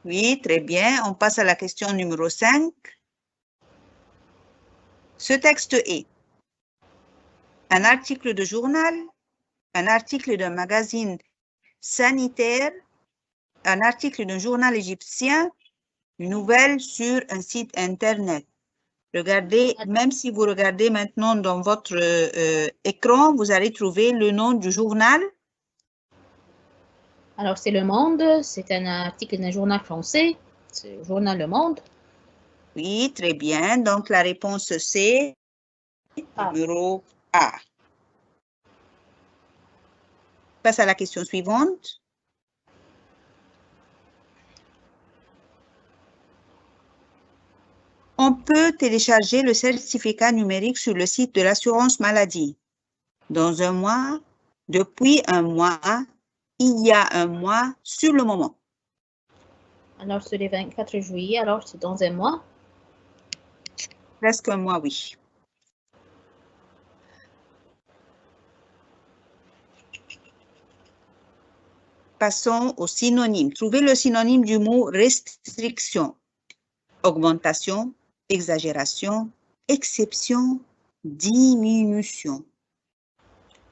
C: Oui, très bien. On passe à la question numéro 5. Ce texte est un article de journal, un article d'un magazine sanitaire, un article d'un journal égyptien, une nouvelle sur un site Internet. Regardez, même si vous regardez maintenant dans votre écran, vous allez trouver le nom du journal.
B: Alors, c'est Le Monde. C'est un article d'un journal français. C'est le journal Le Monde.
C: Oui, très bien. Donc, la réponse c'est numéro A. On passe à la question suivante. On peut télécharger le certificat numérique sur le site de l'assurance maladie. Dans un mois, depuis un mois, il y a un mois, sur le moment.
B: Alors, c'est le 24 juillet. Alors, c'est dans un mois.
C: Presque un mois, oui. Passons au synonyme. Trouvez le synonyme du mot restriction. Augmentation, exagération, exception, diminution.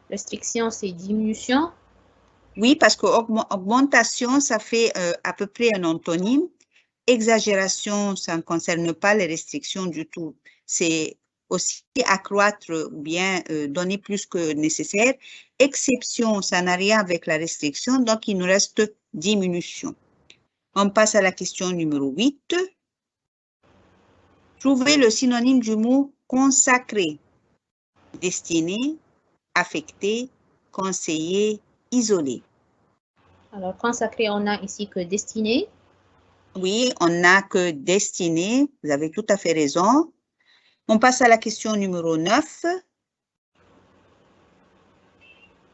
B: Restriction, c'est diminution.
C: Oui, parce que augmentation, ça fait à peu près un antonyme. Exagération, ça ne concerne pas les restrictions du tout. C'est aussi accroître ou bien donner plus que nécessaire. Exception, ça n'a rien avec la restriction, donc il nous reste diminution. On passe à la question numéro 8. Trouvez le synonyme du mot consacré. Destiné, affecté, conseillé, isolé.
B: Alors, consacré, on a ici que destiné.
C: Oui, on n'a que destiné. Vous avez tout à fait raison. On passe à la question numéro 9.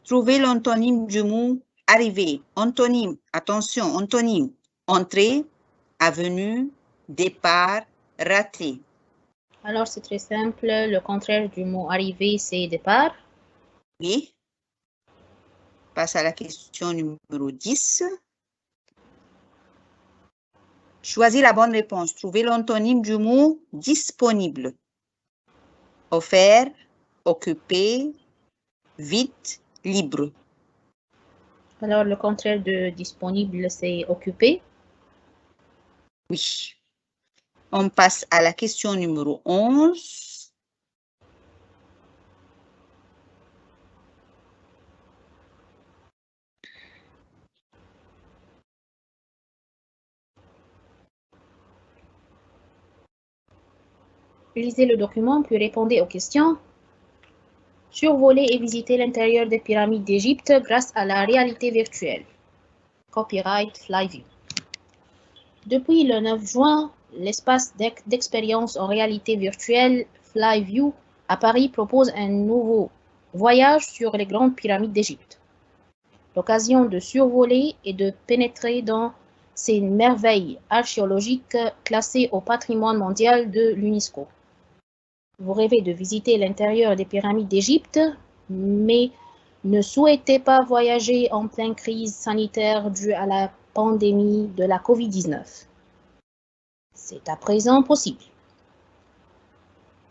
C: Trouvez l'antonyme du mot arriver. Antonyme, attention, antonyme. Entrée, avenue, départ, raté.
B: Alors, c'est très simple. Le contraire du mot arriver, c'est départ.
C: Oui. On passe à la question numéro 10. Choisis la bonne réponse. Trouvez l'antonyme du mot disponible. Offert, occupé, vite, libre.
B: Alors, le contraire de disponible, c'est occupé.
C: Oui. On passe à la question numéro 11.
B: Lisez le document puis répondez aux questions. Survoler et visiter l'intérieur des pyramides d'Égypte grâce à la réalité virtuelle. Copyright Flyview. Depuis le 9 juin, l'espace d'expérience en réalité virtuelle Flyview à Paris propose un nouveau voyage sur les grandes pyramides d'Égypte. L'occasion de survoler et de pénétrer dans ces merveilles archéologiques classées au patrimoine mondial de l'UNESCO. Vous rêvez de visiter l'intérieur des pyramides d'Égypte, mais ne souhaitez pas voyager en pleine crise sanitaire due à la pandémie de la COVID-19. C'est à présent possible.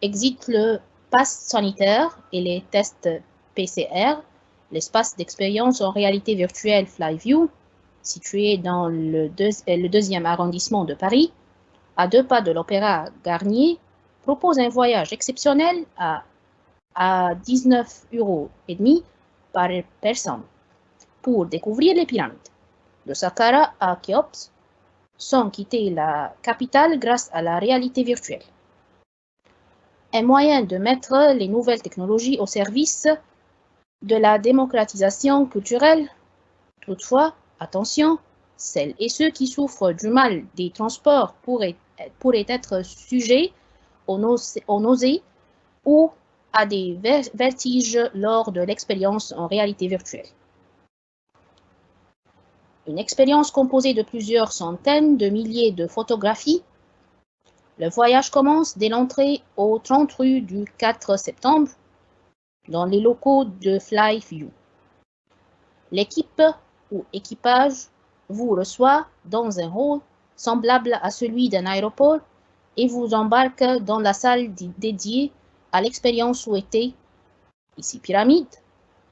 B: Exit le pass sanitaire et les tests PCR, l'espace d'expérience en réalité virtuelle Flyview. situé dans le 2e arrondissement de Paris, à 2 pas de l'Opéra Garnier, propose un voyage exceptionnel à 19,5 € par personne pour découvrir les pyramides, de Saqqara à Khéops, sans quitter la capitale grâce à la réalité virtuelle. Un moyen de mettre les nouvelles technologies au service de la démocratisation culturelle. Toutefois, attention, celles et ceux qui souffrent du mal des transports pourraient être sujets aux nausées ou à des vertiges lors de l'expérience en réalité virtuelle. Une expérience composée de plusieurs centaines de milliers de photographies. Le voyage commence dès l'entrée au 30 rue du 4 septembre dans les locaux de Flyview. L'équipe ou équipage vous reçoit dans un hall semblable à celui d'un aéroport et vous embarque dans la salle dédiée à l'expérience souhaitée, ici Pyramide,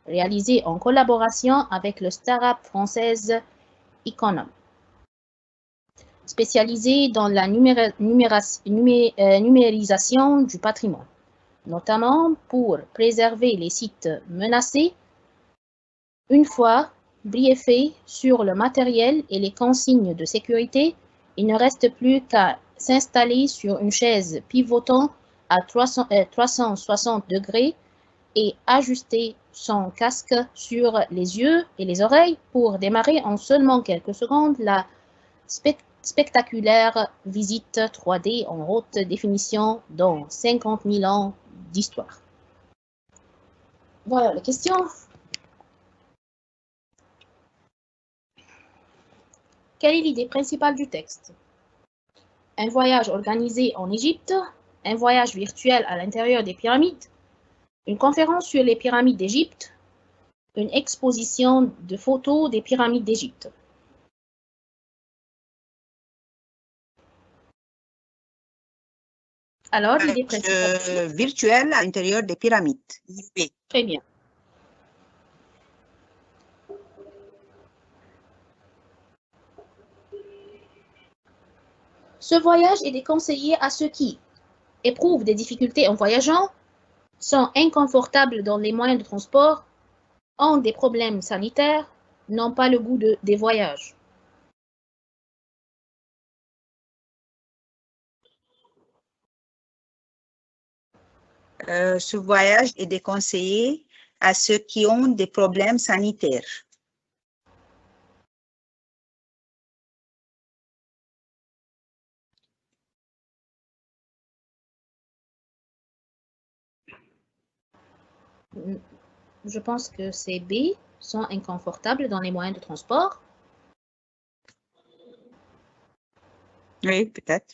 B: réalisée en collaboration avec le start-up française Econom, spécialisée dans la numérisation du patrimoine, notamment pour préserver les sites menacés. Une fois briefé sur le matériel et les consignes de sécurité, il ne reste plus qu'à s'installer sur une chaise pivotant à 360 degrés et ajuster son casque sur les yeux et les oreilles pour démarrer en seulement quelques secondes la spectaculaire visite 3D en haute définition dans 50 000 ans d'histoire. Voilà les questions. Quelle est l'idée principale du texte? Un voyage organisé en Égypte, un voyage virtuel à l'intérieur des pyramides, une conférence sur les pyramides d'Égypte, une exposition de photos des pyramides d'Égypte. Alors, l'idée principale...
C: virtuelle à l'intérieur des pyramides. Oui.
B: Très bien. Ce voyage est déconseillé à ceux qui éprouvent des difficultés en voyageant, sont inconfortables dans les moyens de transport, ont des problèmes sanitaires, n'ont pas le goût des voyages.
C: Ce voyage est déconseillé à ceux qui ont des problèmes sanitaires.
B: Je pense que c'est B, sont inconfortables dans les moyens de transport.
C: Oui, peut-être.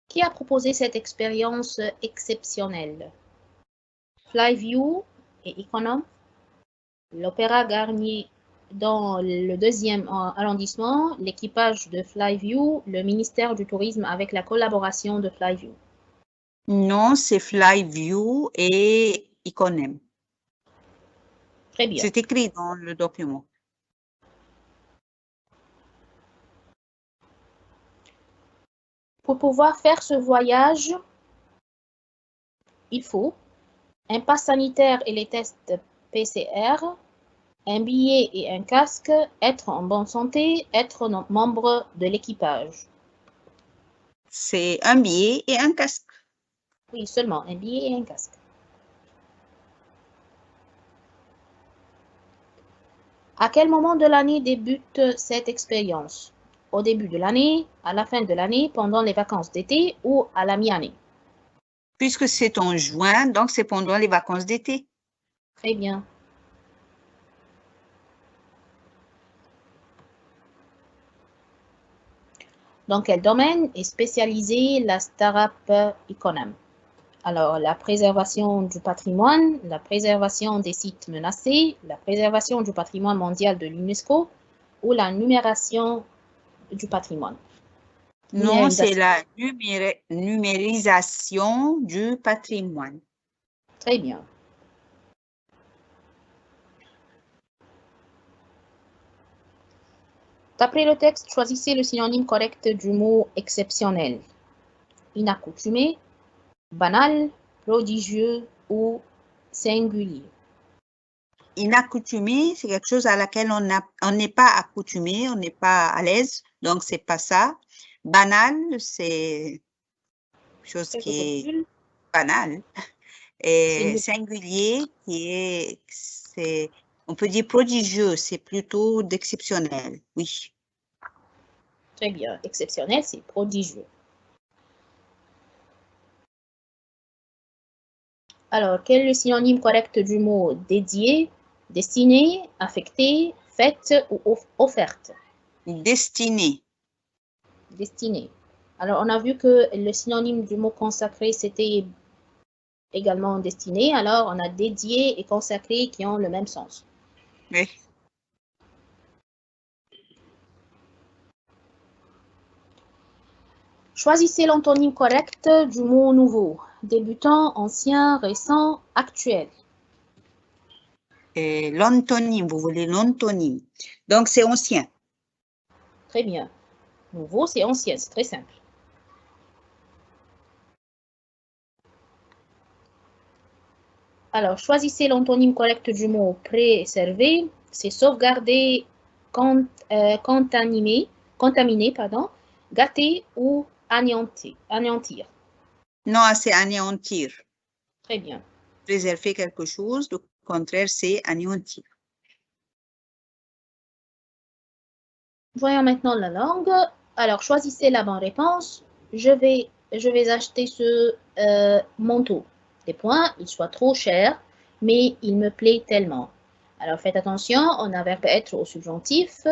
B: Qui a proposé cette expérience exceptionnelle? Flyview et Econom, l'Opéra Garnier dans le 2e arrondissement, l'équipage de Flyview, le ministère du Tourisme avec la collaboration de Flyview.
C: Non, c'est Flyview et Econom.
B: Très bien.
C: C'est écrit dans le document.
B: Pour pouvoir faire ce voyage, il faut un pass sanitaire et les tests PCR, un billet et un casque, être en bonne santé, être membre de l'équipage.
C: C'est un billet et un casque.
B: Oui, seulement un billet et un casque. À quel moment de l'année débute cette expérience? Au début de l'année, à la fin de l'année, pendant les vacances d'été ou à la mi-année?
C: Puisque c'est en juin, donc c'est pendant les vacances d'été.
B: Très bien. Dans quel domaine est spécialisée la start-up Econom? Alors, la préservation du patrimoine, la préservation des sites menacés, la préservation du patrimoine mondial de l'UNESCO ou la numération du patrimoine.
C: Non, c'est la numérisation du patrimoine.
B: Très bien. D'après le texte, choisissez le synonyme correct du mot exceptionnel. Inaccoutumé, banal, prodigieux ou singulier.
C: Inaccoutumé, c'est quelque chose à laquelle on n'est pas accoutumé, on n'est pas à l'aise, donc c'est pas ça. Banal, c'est chose qui est banale. Et singulier, on peut dire prodigieux, c'est plutôt d'exceptionnel, oui.
B: Très bien. Exceptionnel, c'est prodigieux. Alors, quel est le synonyme correct du mot dédié, destiné, affecté, faite ou offerte?
C: Destiné.
B: Destiné. Alors, on a vu que le synonyme du mot consacré, c'était également destiné. Alors, on a dédié et consacré qui ont le même sens.
C: Oui.
B: Choisissez l'antonyme correct du mot nouveau. Débutant, ancien, récent, actuel.
C: L'antonyme, vous voulez l'antonyme. Donc, c'est ancien.
B: Très bien. Nouveau, c'est ancien, c'est très simple. Alors, choisissez l'antonyme correct du mot préserver. C'est sauvegarder, contaminer, gâter ou anéantir.
C: Non, c'est anéantir.
B: Très bien.
C: Préserver quelque chose, le contraire, c'est anéantir.
B: Voyons maintenant la langue. Alors, choisissez la bonne réponse. Je vais acheter ce manteau. Des points, il soit trop cher, mais il me plaît tellement. Alors, faites attention, on a verbe être au subjonctif.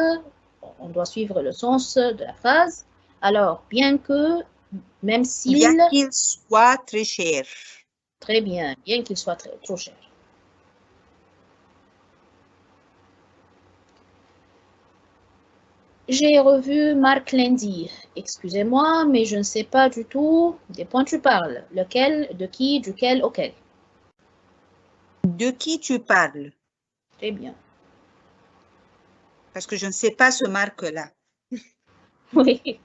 B: On doit suivre le sens de la phrase. Alors, bien que, même s'il...
C: Bien qu'il soit très cher.
B: Très bien, bien qu'il soit trop cher. J'ai revu Marc lundi. Excusez-moi, mais je ne sais pas du tout des points tu parles. Lequel, de qui, duquel, auquel.
C: De qui tu parles?
B: Très bien.
C: Parce que je ne sais pas ce Marc-là.
B: Oui.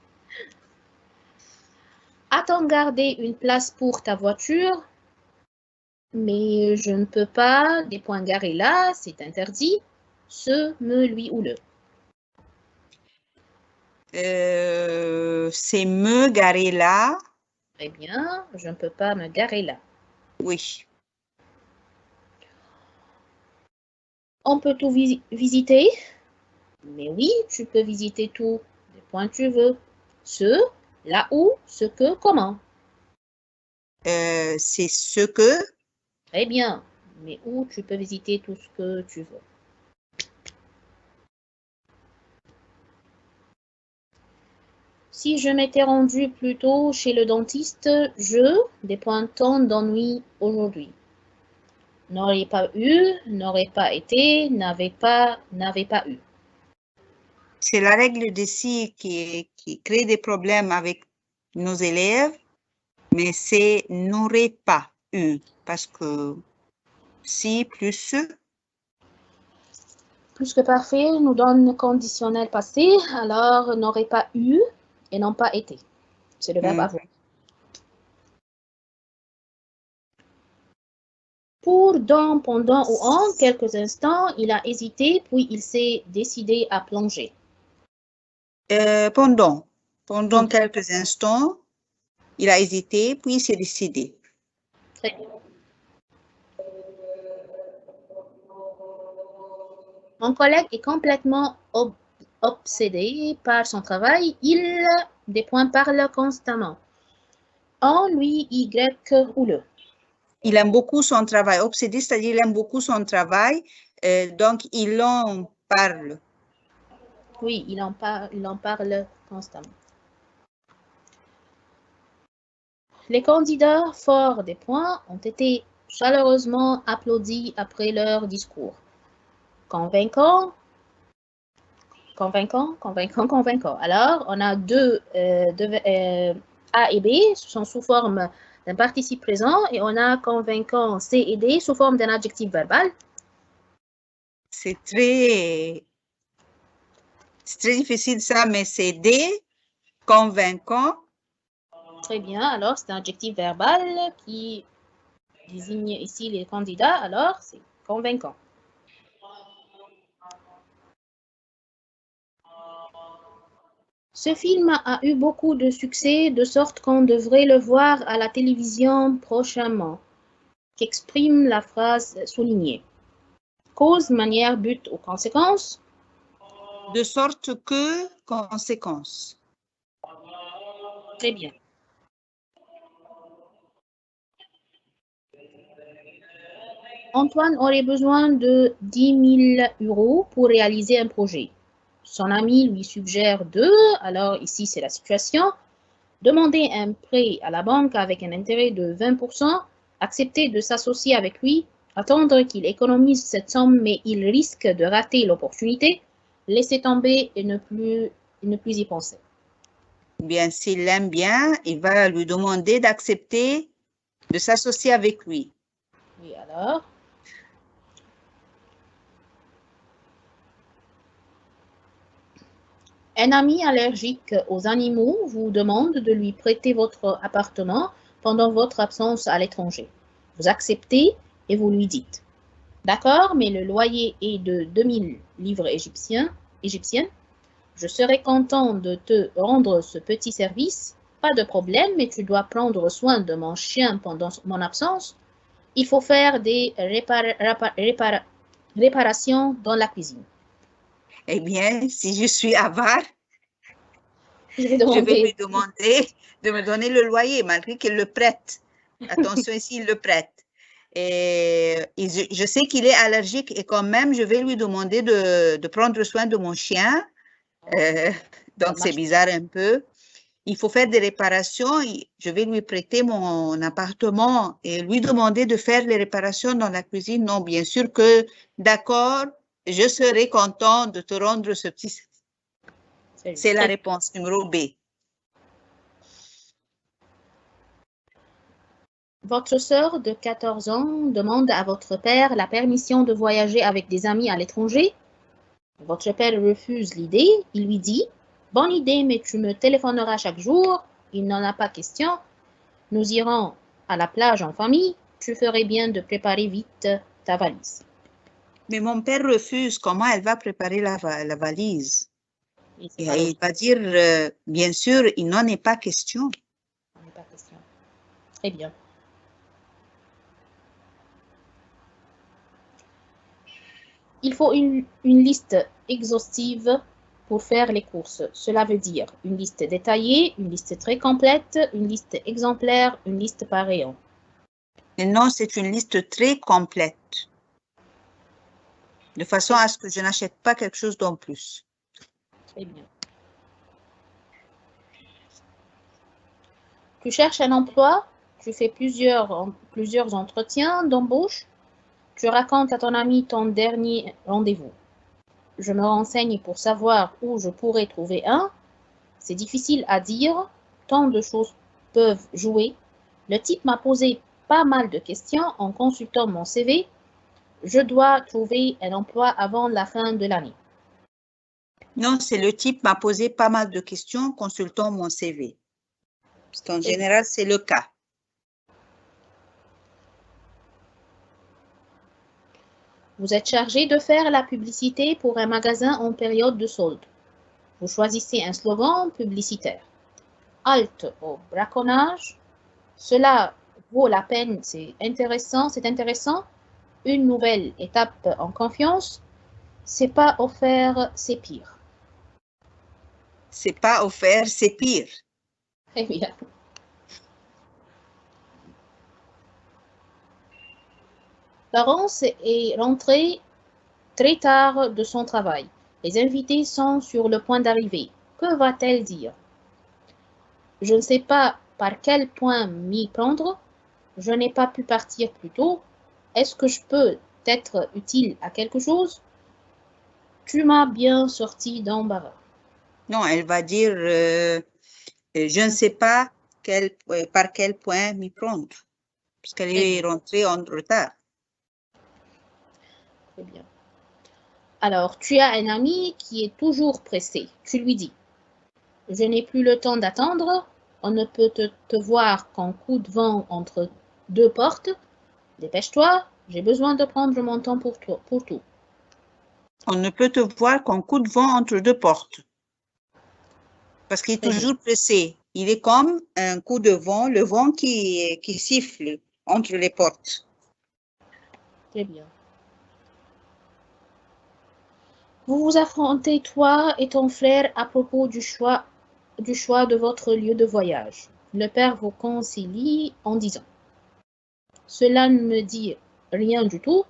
B: A-t-on gardé une place pour ta voiture? Mais je ne peux pas. Des points garés là, c'est interdit. Ce, me, lui ou le.
C: C'est me garer là.
B: Très bien, je ne peux pas me garer là.
C: Oui.
B: On peut tout visiter? Mais oui, tu peux visiter tout. Des points tu veux. Ce, là où, ce que, comment.
C: C'est ce que.
B: Très bien, mais où tu peux visiter tout ce que tu veux. Si je m'étais rendue plus tôt chez le dentiste, des points tonnes d'ennui aujourd'hui. N'aurais pas eu, n'aurait pas été, n'avait pas eu.
C: C'est la règle d'ici qui crée des problèmes avec nos élèves, mais c'est n'aurait pas eu, parce que si plus ce.
B: Plus que parfait nous donne conditionnel passé, alors n'aurait pas eu et n'ont pas été. C'est le verbe avoir. Pour, dans, pendant ou en quelques instants, il a hésité, puis il s'est décidé à plonger.
C: Pendant quelques instants, il a hésité, puis il s'est décidé.
B: Très bien. Mon collègue est complètement obsédé par son travail. Il, des points, parle constamment. En, lui, y ou le.
C: Il aime beaucoup son travail. Obsédé, c'est-à-dire il aime beaucoup son travail, donc il en parle.
B: Oui, il en parle constamment. Les candidats forts des points ont été chaleureusement applaudis après leur discours. Convaincant, Convaincant, convaincant, convaincant. Alors, on a deux A et B sont sous forme d'un participe présent et on a convaincant C et D sous forme d'un adjectif verbal.
C: C'est très difficile ça, mais c'est D, convaincant.
B: Très bien. Alors, c'est un adjectif verbal qui désigne ici les candidats. Alors, c'est convaincant. Ce film a eu beaucoup de succès, de sorte qu'on devrait le voir à la télévision prochainement. Qu'exprime la phrase soulignée. Cause, manière, but ou conséquence.
C: De sorte que, conséquence.
B: Très bien. Antoine aurait besoin de 10 000 € pour réaliser un projet. Son ami lui suggère de, alors ici c'est la situation, demander un prêt à la banque avec un intérêt de 20%, accepter de s'associer avec lui, attendre qu'il économise cette somme mais il risque de rater l'opportunité, laisser tomber et ne plus y penser.
C: Bien, s'il l'aime bien, il va lui demander d'accepter de s'associer avec lui.
B: Oui, alors. Un ami allergique aux animaux vous demande de lui prêter votre appartement pendant votre absence à l'étranger. Vous acceptez et vous lui dites « D'accord, mais le loyer est de 2000 livres égyptiennes. Je serais content de te rendre ce petit service. Pas de problème, mais tu dois prendre soin de mon chien pendant mon absence. Il faut faire des réparations dans la cuisine. »
C: Eh bien, si je suis avare,
B: Je vais
C: je vais lui
B: demander
C: demander de me donner le loyer, malgré qu'il le prête. Attention, ici, il le prête. Et je sais qu'il est allergique et quand même, je vais lui demander de prendre soin de mon chien. Donc, c'est bizarre un peu. Il faut faire des réparations. Je vais lui prêter mon appartement et lui demander de faire les réparations dans la cuisine. Non, bien sûr que, d'accord, je serai content de te rendre ce petit service. C'est la réponse numéro B.
B: Votre sœur de 14 ans demande à votre père la permission de voyager avec des amis à l'étranger. Votre père refuse l'idée. Il lui dit « Bonne idée, mais tu me téléphoneras chaque jour. Il n'en a pas question. Nous irons à la plage en famille. Tu ferais bien de préparer vite ta valise. »
C: Mais mon père refuse. Comment elle va préparer la valise? Et il va dire, bien sûr, il n'en est pas question.
B: Il n'en est pas question. Très bien. Il faut une liste exhaustive pour faire les courses. Cela veut dire une liste détaillée, une liste très complète, une liste exemplaire, une liste par rayon.
C: Et non, c'est une liste très complète. De façon à ce que je n'achète pas quelque chose d'en plus.
B: Très bien. Tu cherches un emploi, tu fais plusieurs entretiens d'embauche, tu racontes à ton ami ton dernier rendez-vous. Je me renseigne pour savoir où je pourrais trouver un. C'est difficile à dire, tant de choses peuvent jouer. Le type m'a posé pas mal de questions en consultant mon CV. Je dois trouver un emploi avant la fin de l'année.
C: Non, c'est le type m'a posé pas mal de questions consultant mon CV. Parce qu'en général, c'est le cas.
B: Vous êtes chargé de faire la publicité pour un magasin en période de solde. Vous choisissez un slogan publicitaire. Halte au braconnage. Cela vaut la peine, c'est intéressant. Une nouvelle étape en confiance. C'est pas offert, c'est pire.
C: C'est pas offert, c'est pire.
B: Très bien. Laurence est rentrée très tard de son travail. Les invités sont sur le point d'arriver. Que va-t-elle dire? Je ne sais pas par quel point m'y prendre. Je n'ai pas pu partir plus tôt. Est-ce que je peux être utile à quelque chose? Tu m'as bien sorti d'embarras.
C: Non, elle va dire je ne sais pas par quel point m'y prendre, parce qu'elle est rentrée en retard.
B: Très bien. Alors, tu as un ami qui est toujours pressé. Tu lui dis, je n'ai plus le temps d'attendre, on ne peut te voir qu'en coup de vent entre deux portes. Dépêche-toi, j'ai besoin de prendre mon temps pour tout.
C: On ne peut te voir qu'en coup de vent entre deux portes, parce qu'il est
B: Très bien.
C: toujours pressé. Il est comme un coup de vent, le vent qui siffle entre les portes.
B: Très bien. Vous vous affrontez, toi et ton frère, à propos du choix de votre lieu de voyage. Le père vous concilie en disant, cela ne me dit rien du tout,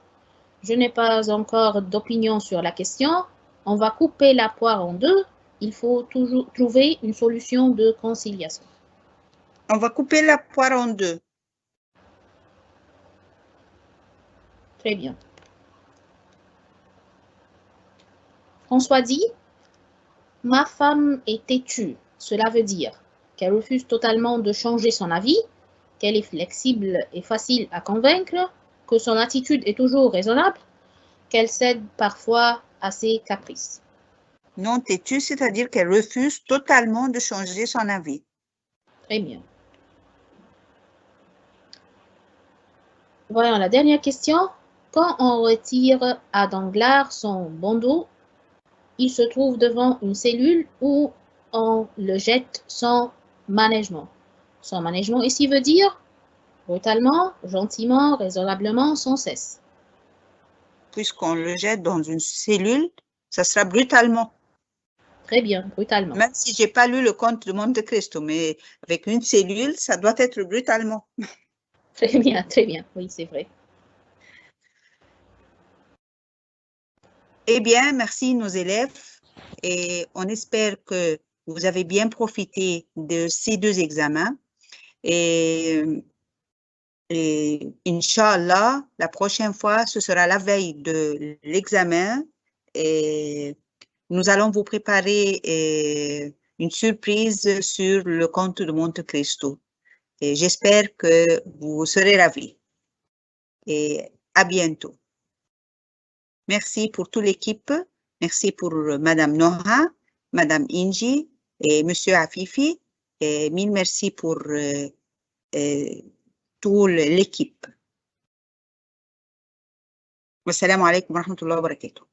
B: je n'ai pas encore d'opinion sur la question, on va couper la poire en deux, il faut toujours trouver une solution de conciliation.
C: On va couper la poire en deux.
B: Très bien. François dit, ma femme est têtue, cela veut dire qu'elle refuse totalement de changer son avis, qu'elle est flexible et facile à convaincre, que son attitude est toujours raisonnable, qu'elle cède parfois à ses caprices.
C: Non têtue, c'est-à-dire qu'elle refuse totalement de changer son avis.
B: Très bien. Voyons la dernière question. Quand on retire à Danglars son bandeau, il se trouve devant une cellule où on le jette sans management. Sans management ici veut dire brutalement, gentiment, raisonnablement, sans cesse.
C: Puisqu'on le jette dans une cellule, ça sera brutalement.
B: Très bien, brutalement.
C: Même si je n'ai pas lu le conte de Monte Cristo, mais avec une cellule, ça doit être brutalement.
B: Très bien, oui, c'est vrai.
C: Eh bien, merci nos élèves et on espère que vous avez bien profité de ces deux examens et Inch'Allah, la prochaine fois, ce sera la veille de l'examen et nous allons vous préparer une surprise sur le conte de Monte Cristo. Et j'espère que vous serez ravis. Et à bientôt. Merci pour toute l'équipe. Merci pour Madame Noha, Madame Inji et Monsieur Afifi. Et mille merci pour toute l'équipe. Wassalamu alaikum wa rahmatullahi wa barakatuh.